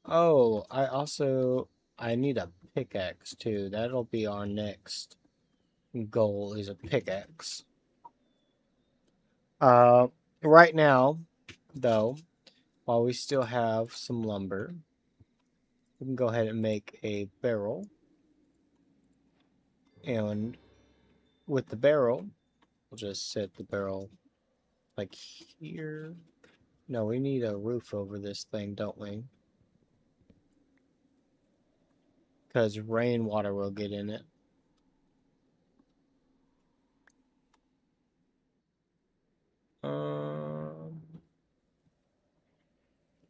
Oh, I need a pickaxe too. That'll be our next goal, is a pickaxe. Right now, though, while we still have some lumber, we can go ahead and make a barrel. And with the barrel, we'll just set the barrel like here. No, we need a roof over this thing, don't we? Because rainwater will get in it.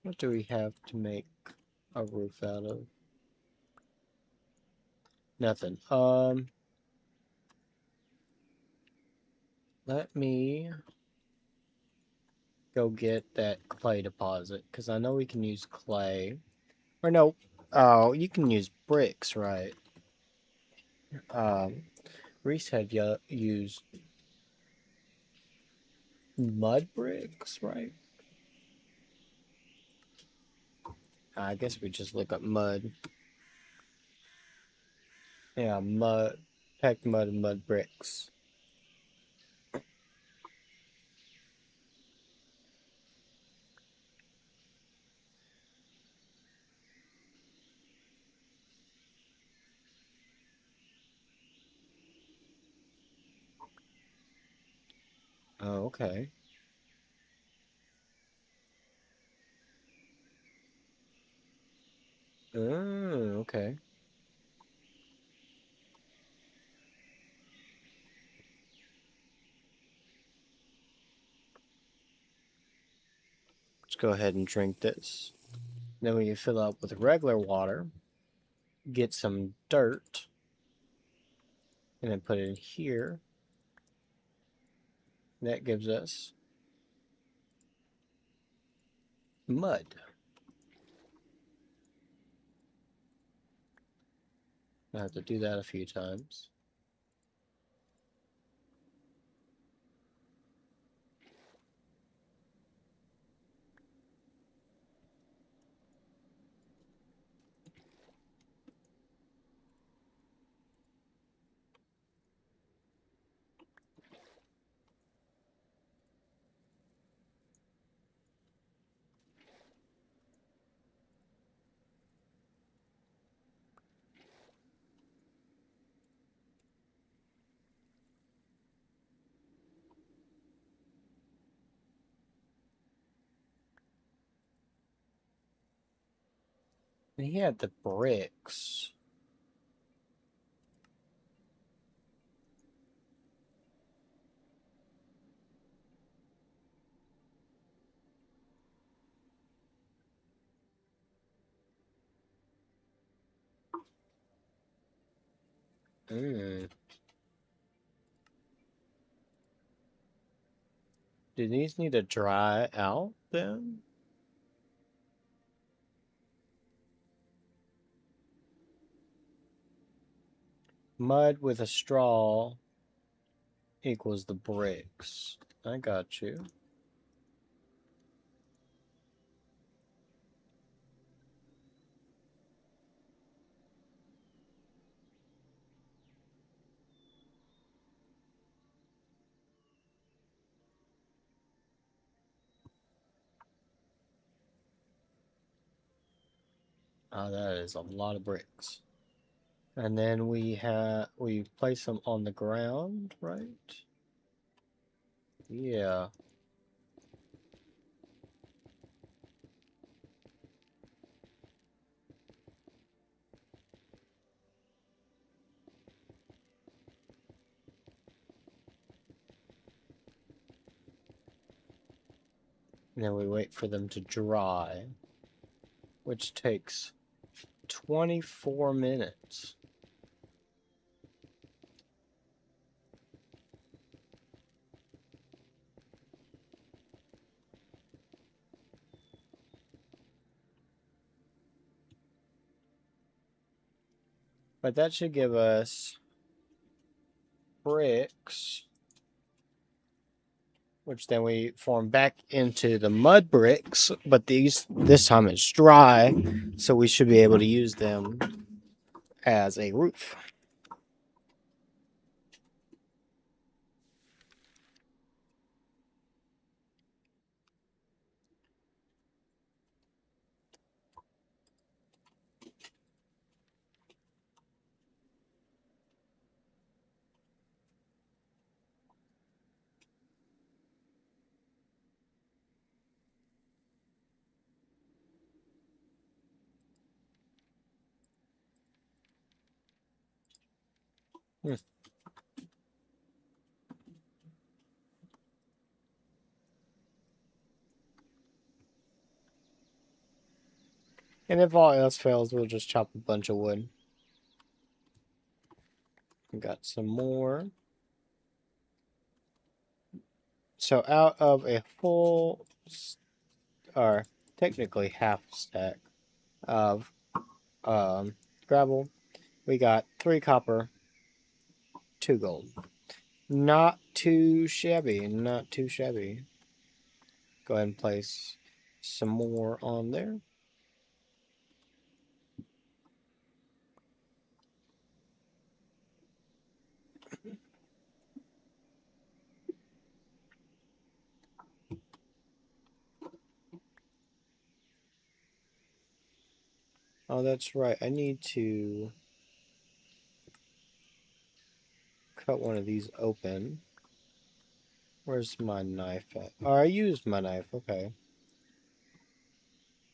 What do we have to make a roof out of? Nothing. Let me go get that clay deposit, because I know we can use clay. Or no, oh, you can use bricks, right? Reese had used mud bricks, right? I guess we just look up mud. Yeah, mud, packed mud and mud bricks. Oh, okay. Oh, okay. Let's go ahead and drink this. Then when you fill up with regular water, get some dirt, and then put it in here. That gives us mud. I have to do that a few times. And he had the bricks. Mm. Do these need to dry out then? Mud with a straw equals the bricks. I got you. Oh, that is a lot of bricks. And then we place them on the ground, right? Yeah. And then we wait for them to dry, which takes 24 minutes. But that should give us bricks, which then we form back into the mud bricks, but this time it's dry, so we should be able to use them as a roof. Hmm. And if all else fails, we'll just chop a bunch of wood. We got some more. So out of a full, or technically half stack of gravel, we got 3 copper, 2 gold. Not too shabby, not too shabby. Go ahead and place some more on there. Oh, that's right. I need to cut one of these open. Where's my knife at? Oh, I used my knife. Okay.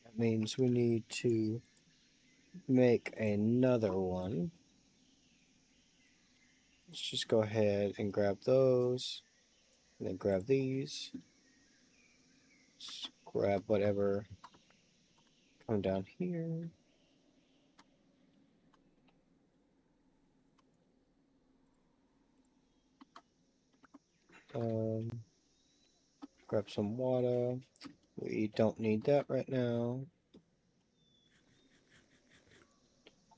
That means we need to make another one. Let's just go ahead and grab those. And then grab these. Just grab whatever. Come down here. Grab some water. We don't need that right now.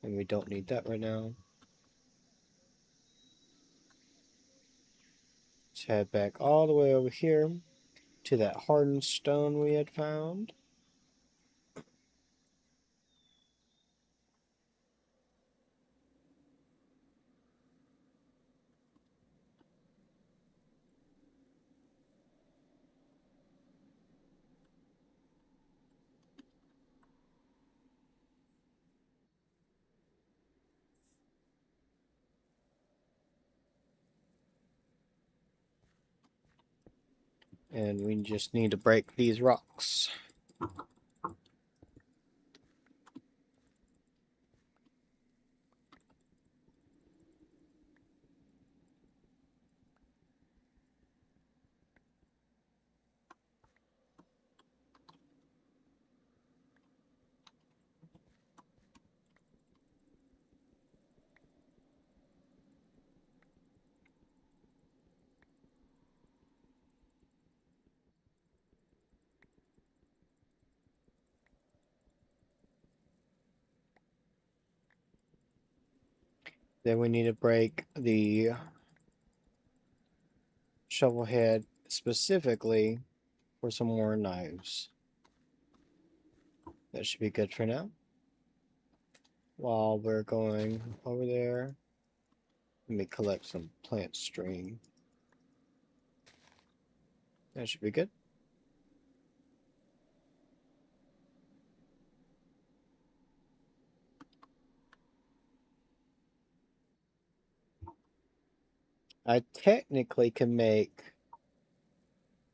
And we don't need that right now. Let's head back all the way over here to that hardened stone we had found. And we just need to break these rocks. Then we need to break the shovel head specifically for some more knives. That should be good for now. While we're going over there, let me collect some plant string. That should be good. I technically can make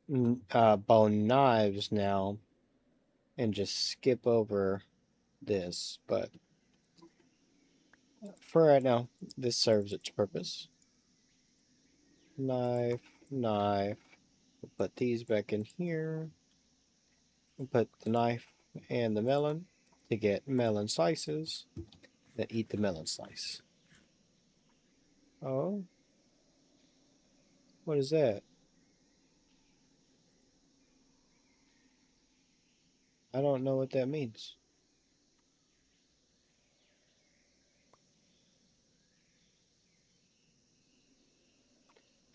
bone knives now and just skip over this, but for right now, this serves its purpose. Knife, knife. We'll put these back in here. We'll put the knife and the melon to get melon slices. Then eat the melon slice. Oh, what is that? I don't know what that means.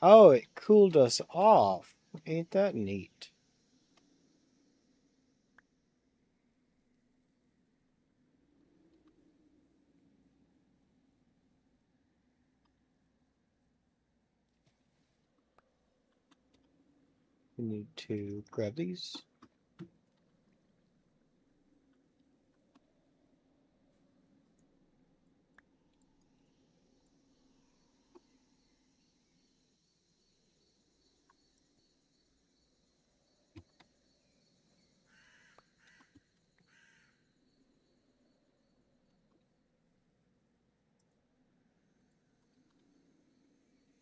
Oh, it cooled us off. Ain't that neat? We need to grab these.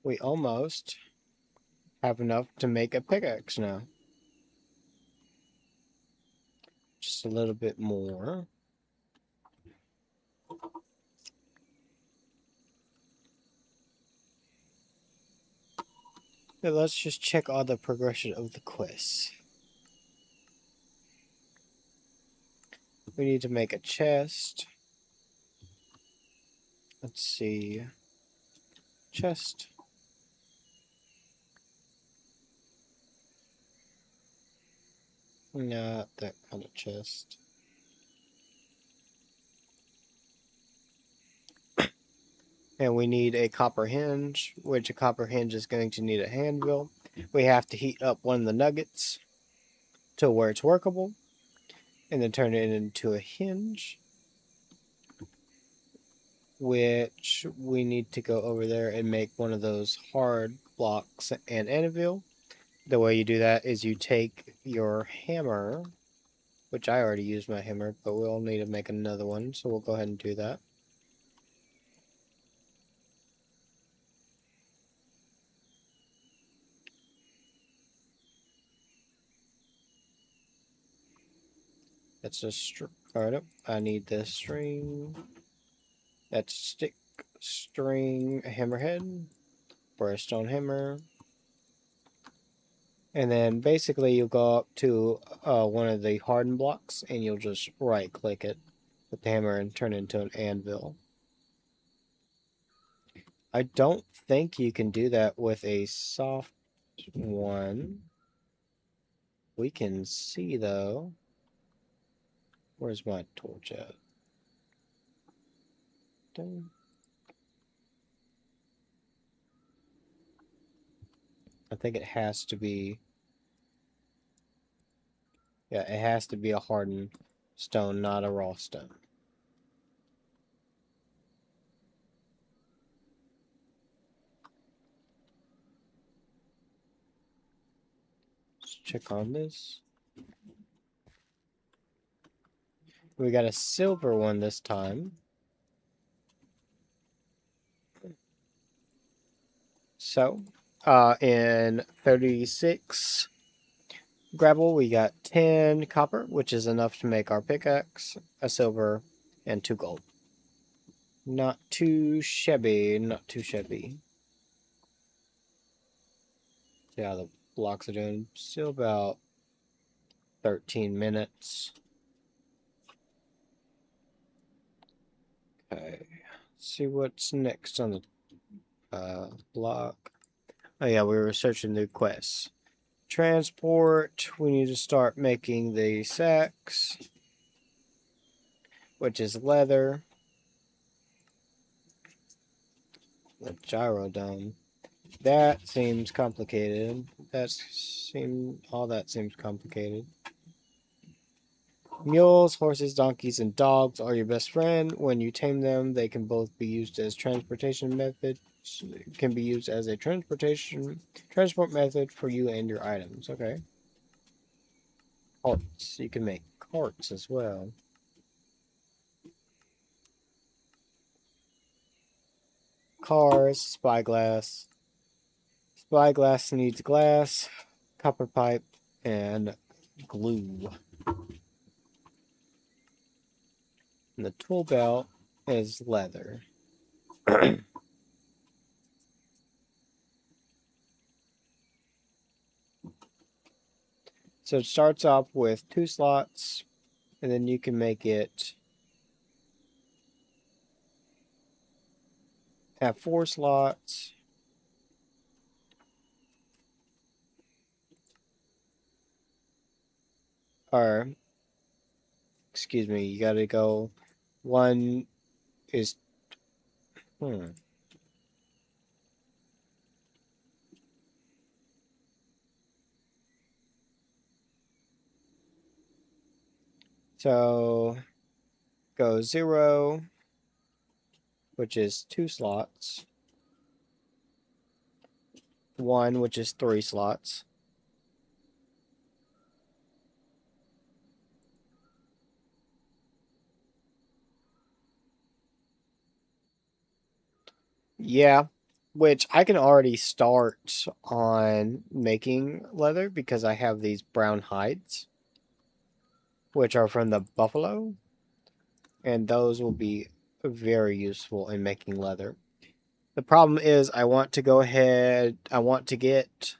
We almost have enough to make a pickaxe now. Just a little bit more. Now let's just check all the progression of the quest. We need to make a chest. Let's see. Chest. Not that kind of chest. And we need a copper hinge, which a copper hinge is going to need a handle. We have to heat up one of the nuggets to where it's workable, and then turn it into a hinge, which we need to go over there and make one of those hard blocks and anvil. The way you do that is you take your hammer, which I already used my hammer, but we'll need to make another one, so we'll go ahead and do that. That's a alright, I need this string. That's stick, string, a hammerhead, or a stone hammer. And then basically you'll go up to one of the hardened blocks and you'll just right click it with the hammer and turn it into an anvil. I don't think you can do that with a soft one. We can see though. Where's my torch at? Dang. I think it has to be. Yeah, it has to be a hardened stone, not a raw stone. Let's check on this. We got a silver one this time. So, in 36 gravel, we got 10 copper, which is enough to make our pickaxe, a silver, and 2 gold. Not too shabby, not too shabby. See how the blocks are doing. Still about 13 minutes. Okay, see what's next on the block. Oh yeah, we were searching new quests. Transport, we need to start making the sacks, which is leather. The gyrodome. That seems complicated. All that seems complicated. Mules, horses, donkeys, and dogs are your best friend. When you tame them, they can both be used as transportation methods. Can be used as a transport method for you and your items. Okay. Carts. You can make carts as well. Cars, spyglass. Spyglass needs glass, copper pipe, and glue. And the tool belt is leather. So it starts off with 2 slots, and then you can make it have 4 slots. Or, excuse me, you gotta go. One is. Hmm. So, go 0, which is 2 slots. 1, which is 3 slots. Yeah, which I can already start on making leather because I have these brown hides, which are from the buffalo, and those will be very useful in making leather. The problem is I want to go ahead, I want to get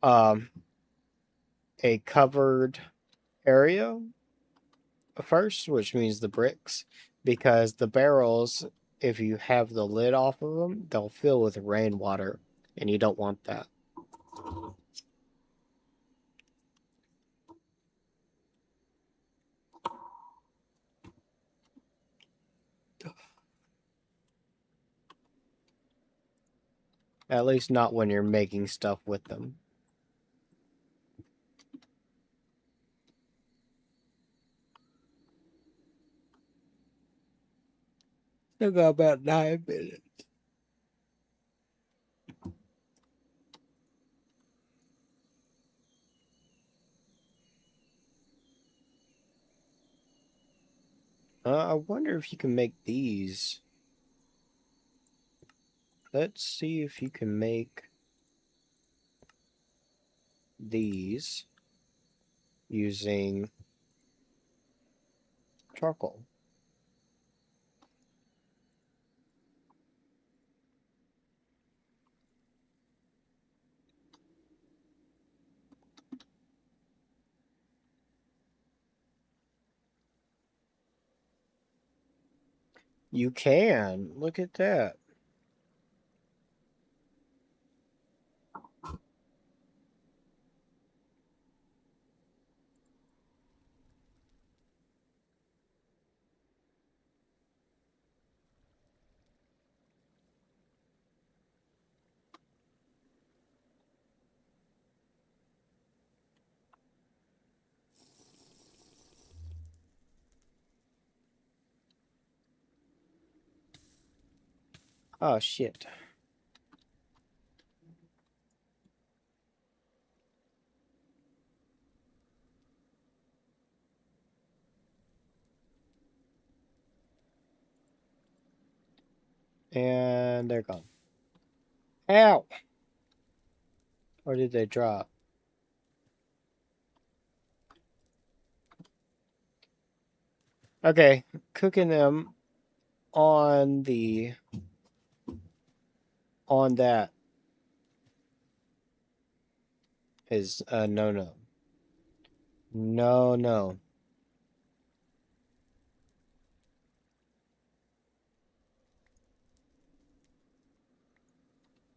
um, a covered area first, which means the bricks, because the barrels, if you have the lid off of them, they'll fill with rainwater, and you don't want that. At least not when you're making stuff with them. Still got about 9 minutes. I wonder if you can make these. Let's see if you can make these using charcoal. You can. Look at that. Oh, shit. And they're gone. Ow! Or did they drop? Okay, cooking them on that is a no. No.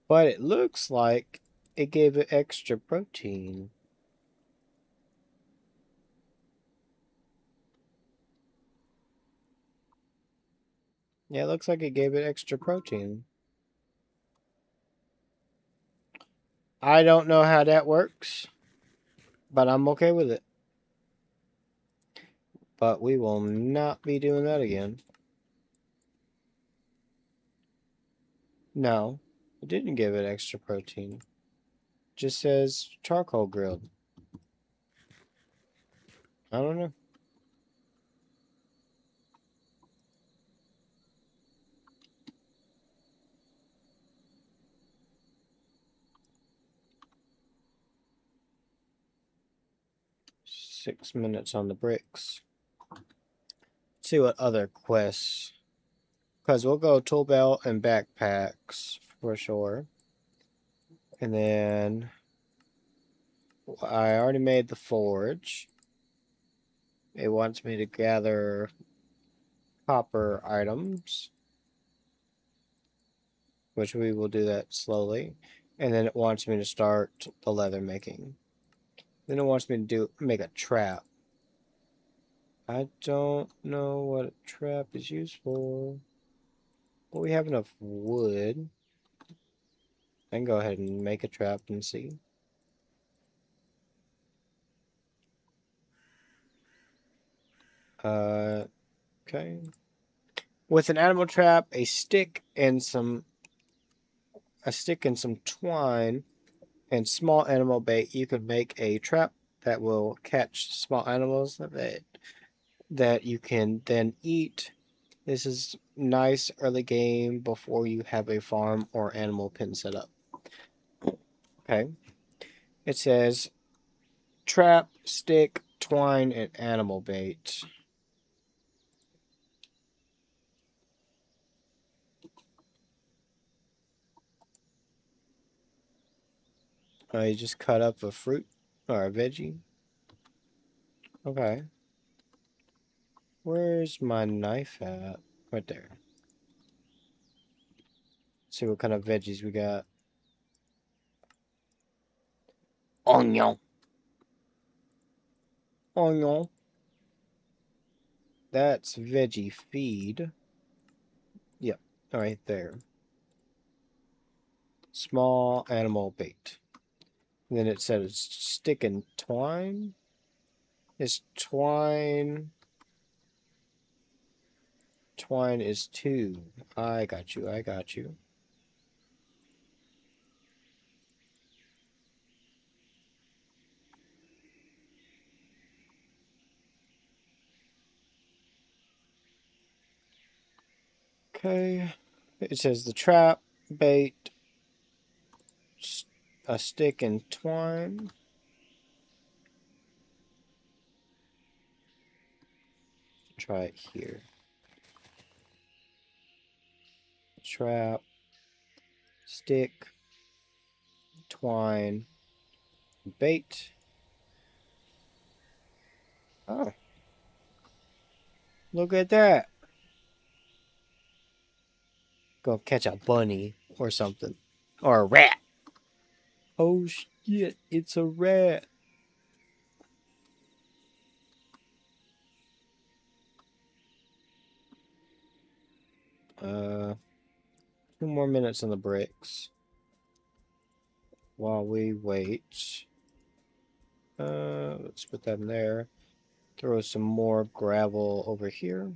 But it looks like it gave it extra protein. Yeah, it looks like it gave it extra protein. I don't know how that works, but I'm okay with it. But we will not be doing that again. No, it didn't give it extra protein. It just says charcoal grilled. I don't know. Six minutes on the bricks. Let's see what other quests. Because we'll go tool belt and backpacks for sure. And then I already made the forge. It wants me to gather copper items, which we will do that slowly. And then it wants me to start the leather making. Then it wants me to make a trap. I don't know what a trap is used for. But we have enough wood. I can go ahead and make a trap and see. Okay. With an animal trap, a stick and some twine and small animal bait, you can make a trap that will catch small animals that you can then eat. This is nice early game before you have a farm or animal pen set up. Okay. It says trap, stick, twine, and animal bait. You just cut up a fruit or a veggie. Okay. Where's my knife at? Right there. Let's see what kind of veggies we got. Onion. Onion. That's veggie feed. Yep, right there. Small animal bait. And then it says stick and twine. Is twine... Twine is 2. I got you, I got you. Okay. It says the trap, bait, a stick and twine. Try it here. Trap, stick, twine, bait. Oh, look at that. Go catch a bunny or something. Or a rat. Oh shit, it's a rat. Uh, 2 more minutes on the bricks. While we wait. Let's put that in there. Throw some more gravel over here.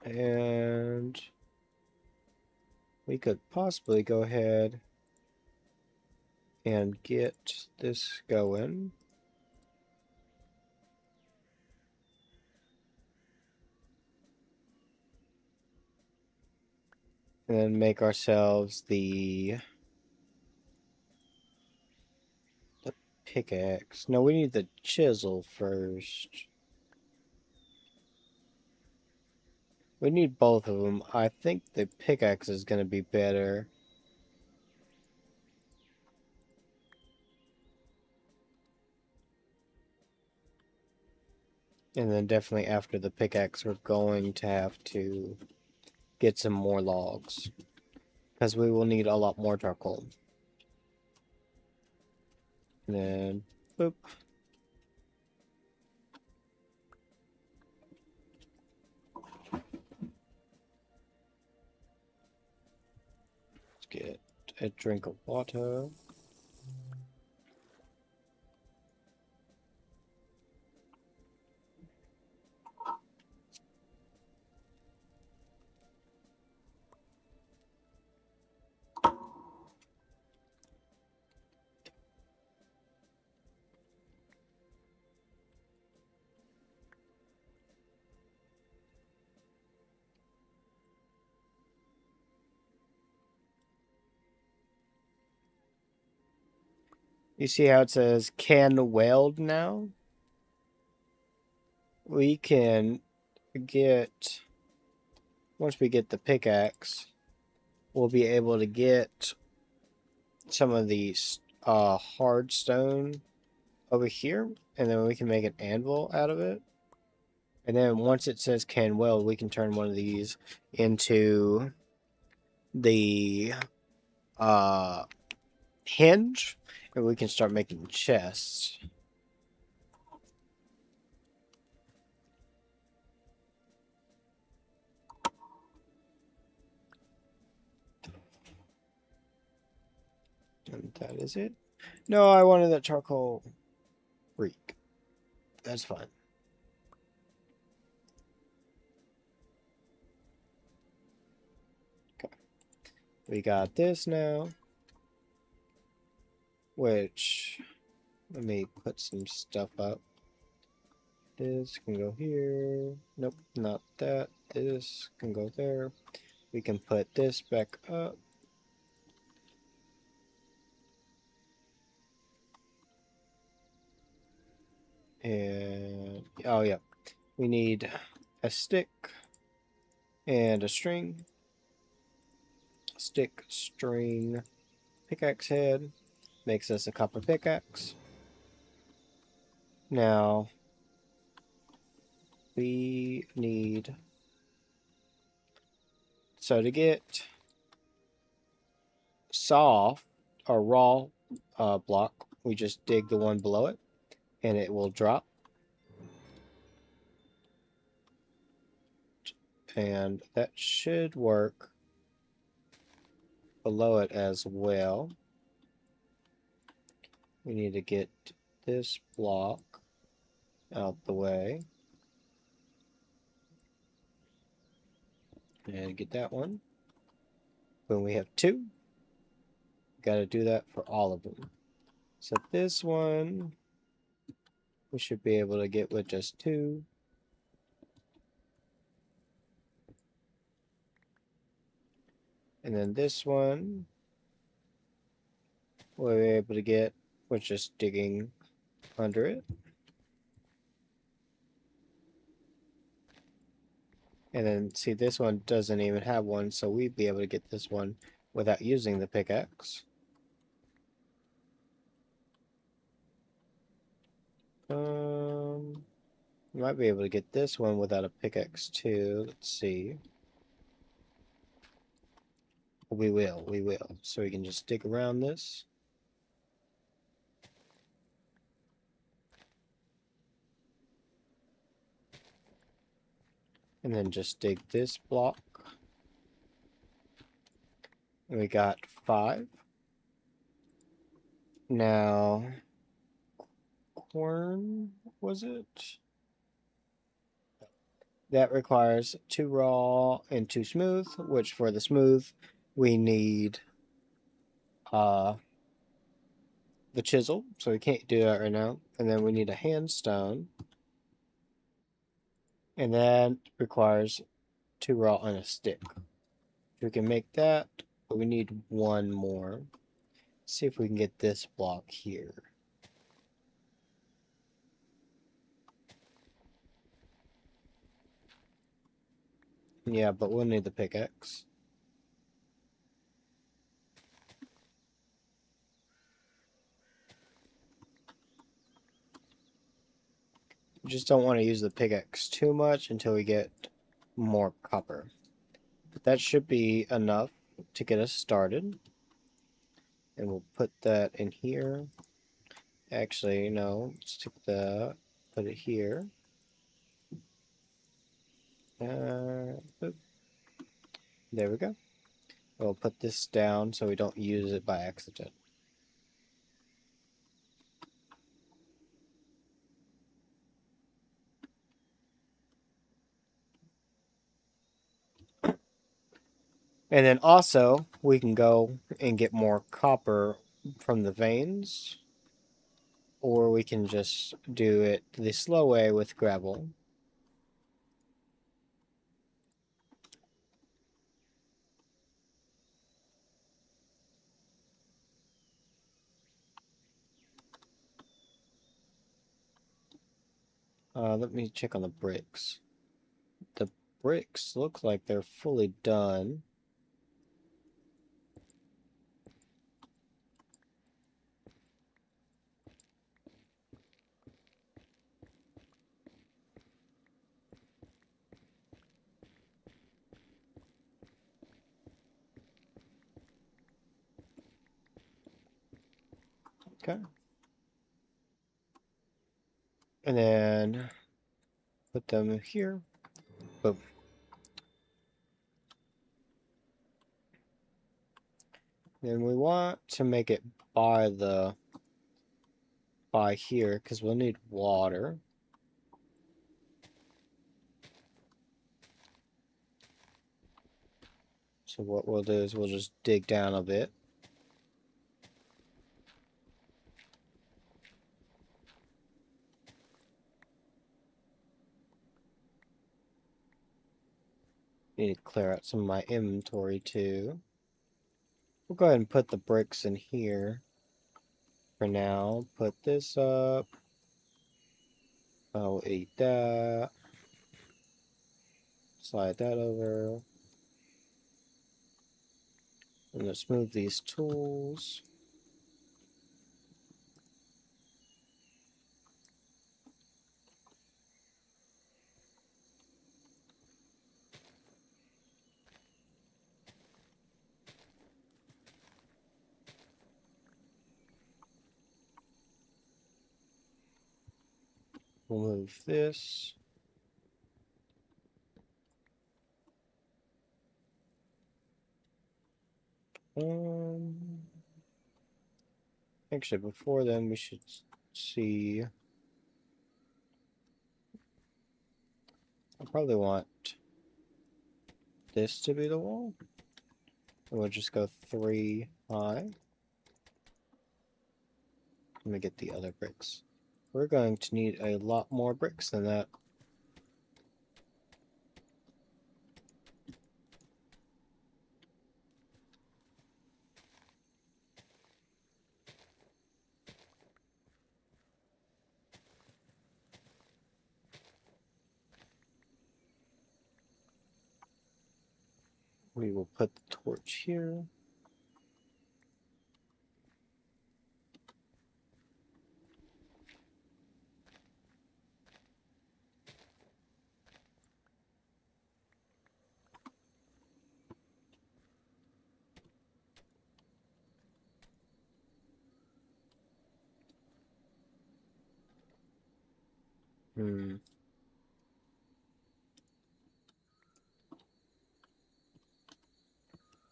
And we could possibly go ahead and get this going. And then make ourselves the pickaxe. No, we need the chisel first. We need both of them. I think the pickaxe is going to be better. And then definitely after the pickaxe, we're going to have to get some more logs. Because we will need a lot more charcoal. And then, boop. Let's get a drink of water. You see how it says can weld now? We can get, once we get the pickaxe, we'll be able to get some of these hard stone over here, and then we can make an anvil out of it. And then once it says can weld, we can turn one of these into the hinge, and we can start making chests. And that is it. No, I wanted that charcoal freak. That's fine. Okay. We got this now. Which, let me put some stuff up. This can go here. Nope, not that. This can go there. We can put this back up. And, oh yeah, we need a stick and a string. Stick, string, pickaxe head. Makes us a copper pickaxe. Now, we need, so to get soft or raw block, we just dig the one below it and it will drop. And that should work below it as well. We need to get this block out the way. And get that one. When we have two, got to do that for all of them. So this one, we should be able to get with just two. And then this one, we'll be able to get with just digging under it. And then, see, this one doesn't even have one, so we'd be able to get this one without using the pickaxe. Might be able to get this one without a pickaxe too. Let's see. We will. So we can just dig around this. And then just dig this block. And we got 5. Now, corn, was it? That requires 2 raw and 2 smooth, which for the smooth, we need the chisel, so we can't do that right now. And then we need a handstone. And that requires 2 raw and a stick. We can make that, but we need 1 more. Let's see if we can get this block here. Yeah, but we'll need the pickaxe. just don't want to use the pickaxe too much until we get more copper. But that should be enough to get us started. And we'll put that in here. Actually, no, stick that, put it here. Boop. There we go. We'll put this down so we don't use it by accident. And then also, we can go and get more copper from the veins. Or we can just do it the slow way with gravel. Let me check on the bricks. The bricks look like they're fully done. Okay. And then put them here. Boom. Then we want to make it by here because we'll need water. So what we'll do is we'll just dig down a bit. Need to clear out some of my inventory too. We'll go ahead and put the bricks in here for now. Put this up. I'll eat that. Slide that over. And let's move these tools. We'll move this. Actually, before then, we should see. I probably want this to be the wall. And we'll just go 3 high. Let me get the other bricks. We're going to need a lot more bricks than that. We will put the torch here.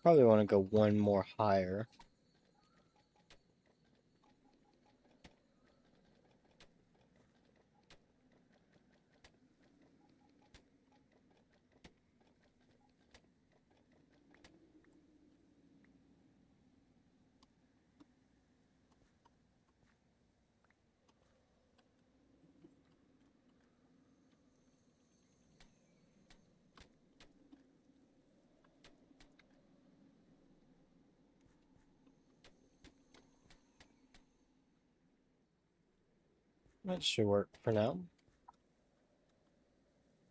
Probably want to go one more higher. That should work for now.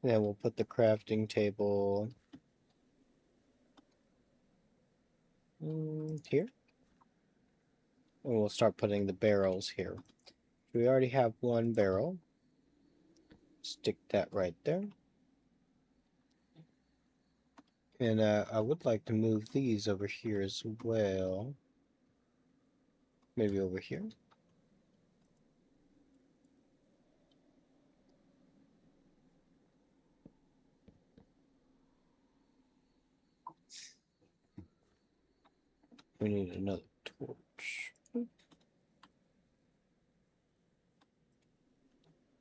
Then we'll put the crafting table here. And we'll start putting the barrels here. We already have one barrel. Stick that right there. And I would like to move these over here as well. Maybe over here. We need another torch.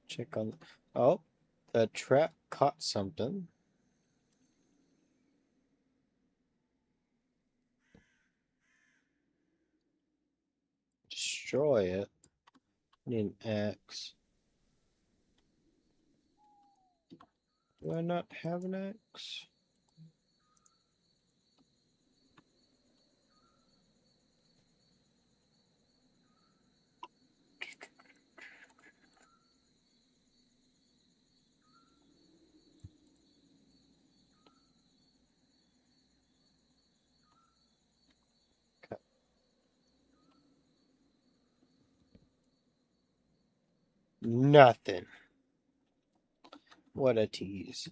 Check on... Oh, the trap caught something. Destroy it. Need an axe. Do I not have an axe? Nothing. What a tease.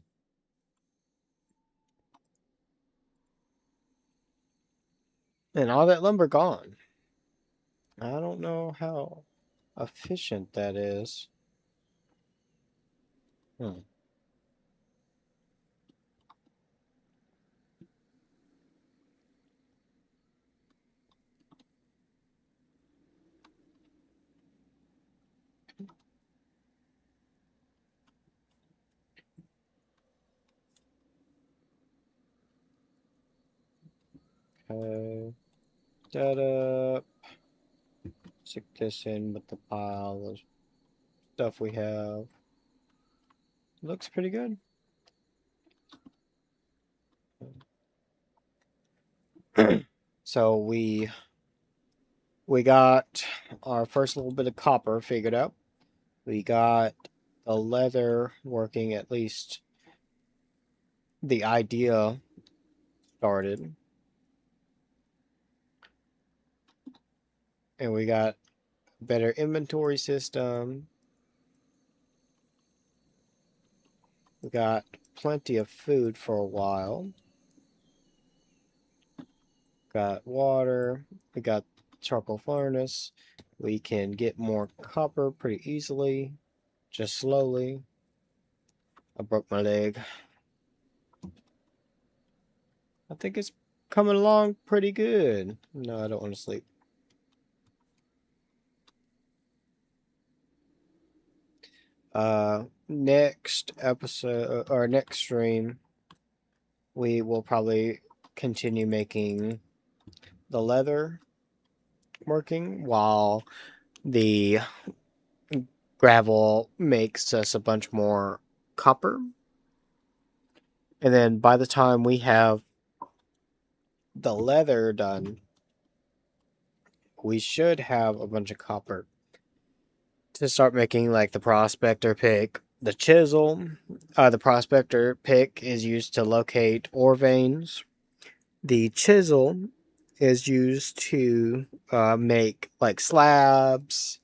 And all that lumber gone. I don't know how efficient that is. Hmm. Okay. That up. Stick this in with the pile of stuff we have. Looks pretty good. So we got our first little bit of copper figured out. We got the leather working, at least the idea started. And we got a better inventory system. We got plenty of food for a while. Got water. We got charcoal furnace. We can get more copper pretty easily, just slowly. I broke my leg. I think it's coming along pretty good. No, I don't want to sleep. Next episode or next stream, we will probably continue making the leather working while the gravel makes us a bunch more copper. And then by the time we have the leather done, we should have a bunch of copper to start making like the prospector pick, the chisel. The prospector pick is used to locate ore veins. The chisel is used to make like slabs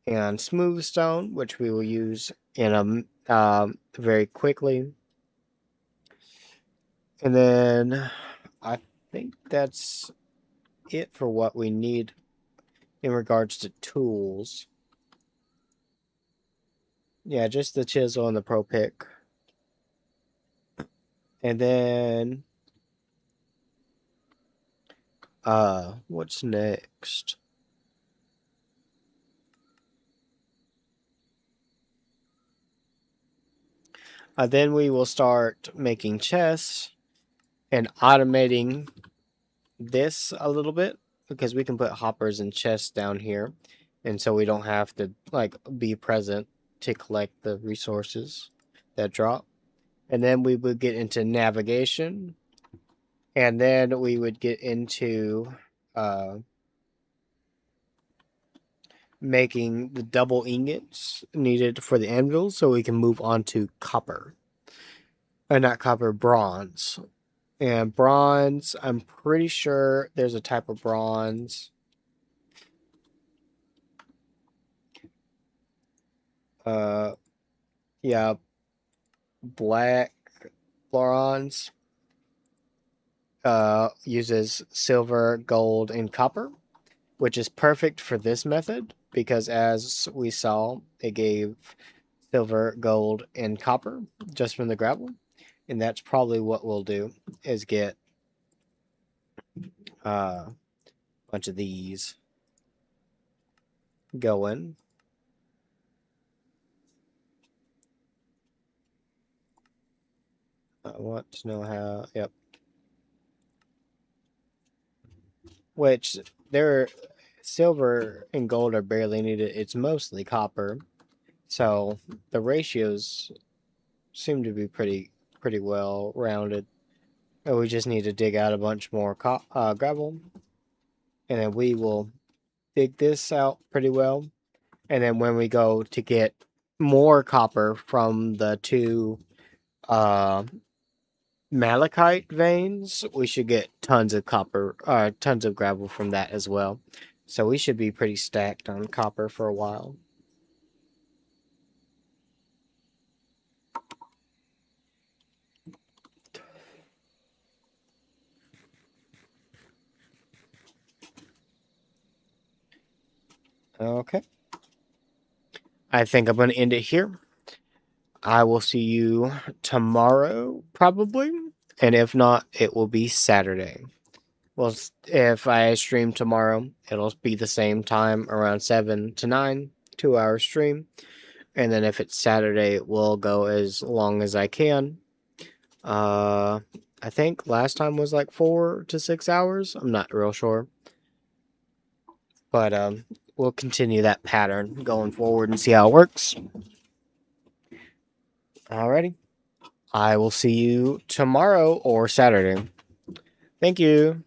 and smooth stone, which we will use in very quickly. And then I think that's it for what we need in regards to tools. Yeah, just the chisel and the pro pick. And then what's next? Then we will start making chests and automating this a little bit, because we can put hoppers and chests down here, and so we don't have to like be present to collect the resources that drop. And then we would get into navigation, and then we would get into making the double ingots needed for the anvil, so we can move on to copper. Not copper, bronze. And bronze, I'm pretty sure there's a type of bronze. Yeah, black bronze uses silver, gold, and copper, which is perfect for this method because as we saw, it gave silver, gold, and copper just from the gravel. And that's probably what we'll do is get a bunch of these going. I want to know how, yep. Which they're silver and gold are barely needed. It's mostly copper. So the ratios seem to be pretty well rounded. And we just need to dig out a bunch more gravel, and then we will dig this out pretty well. And then when we go to get more copper from the two uh, malachite veins, we should get tons of copper, tons of gravel from that as well. So we should be pretty stacked on copper for a while. Okay. I think I'm going to end it here. I will see you tomorrow, probably. And if not, it will be Saturday. Well, if I stream tomorrow, it'll be the same time, around 7 to 9, 2 hour stream. And then if it's Saturday, it will go as long as I can. I think last time was like 4 to 6 hours. I'm not real sure. But we'll continue that pattern going forward and see how it works. Alrighty. I will see you tomorrow or Saturday. Thank you.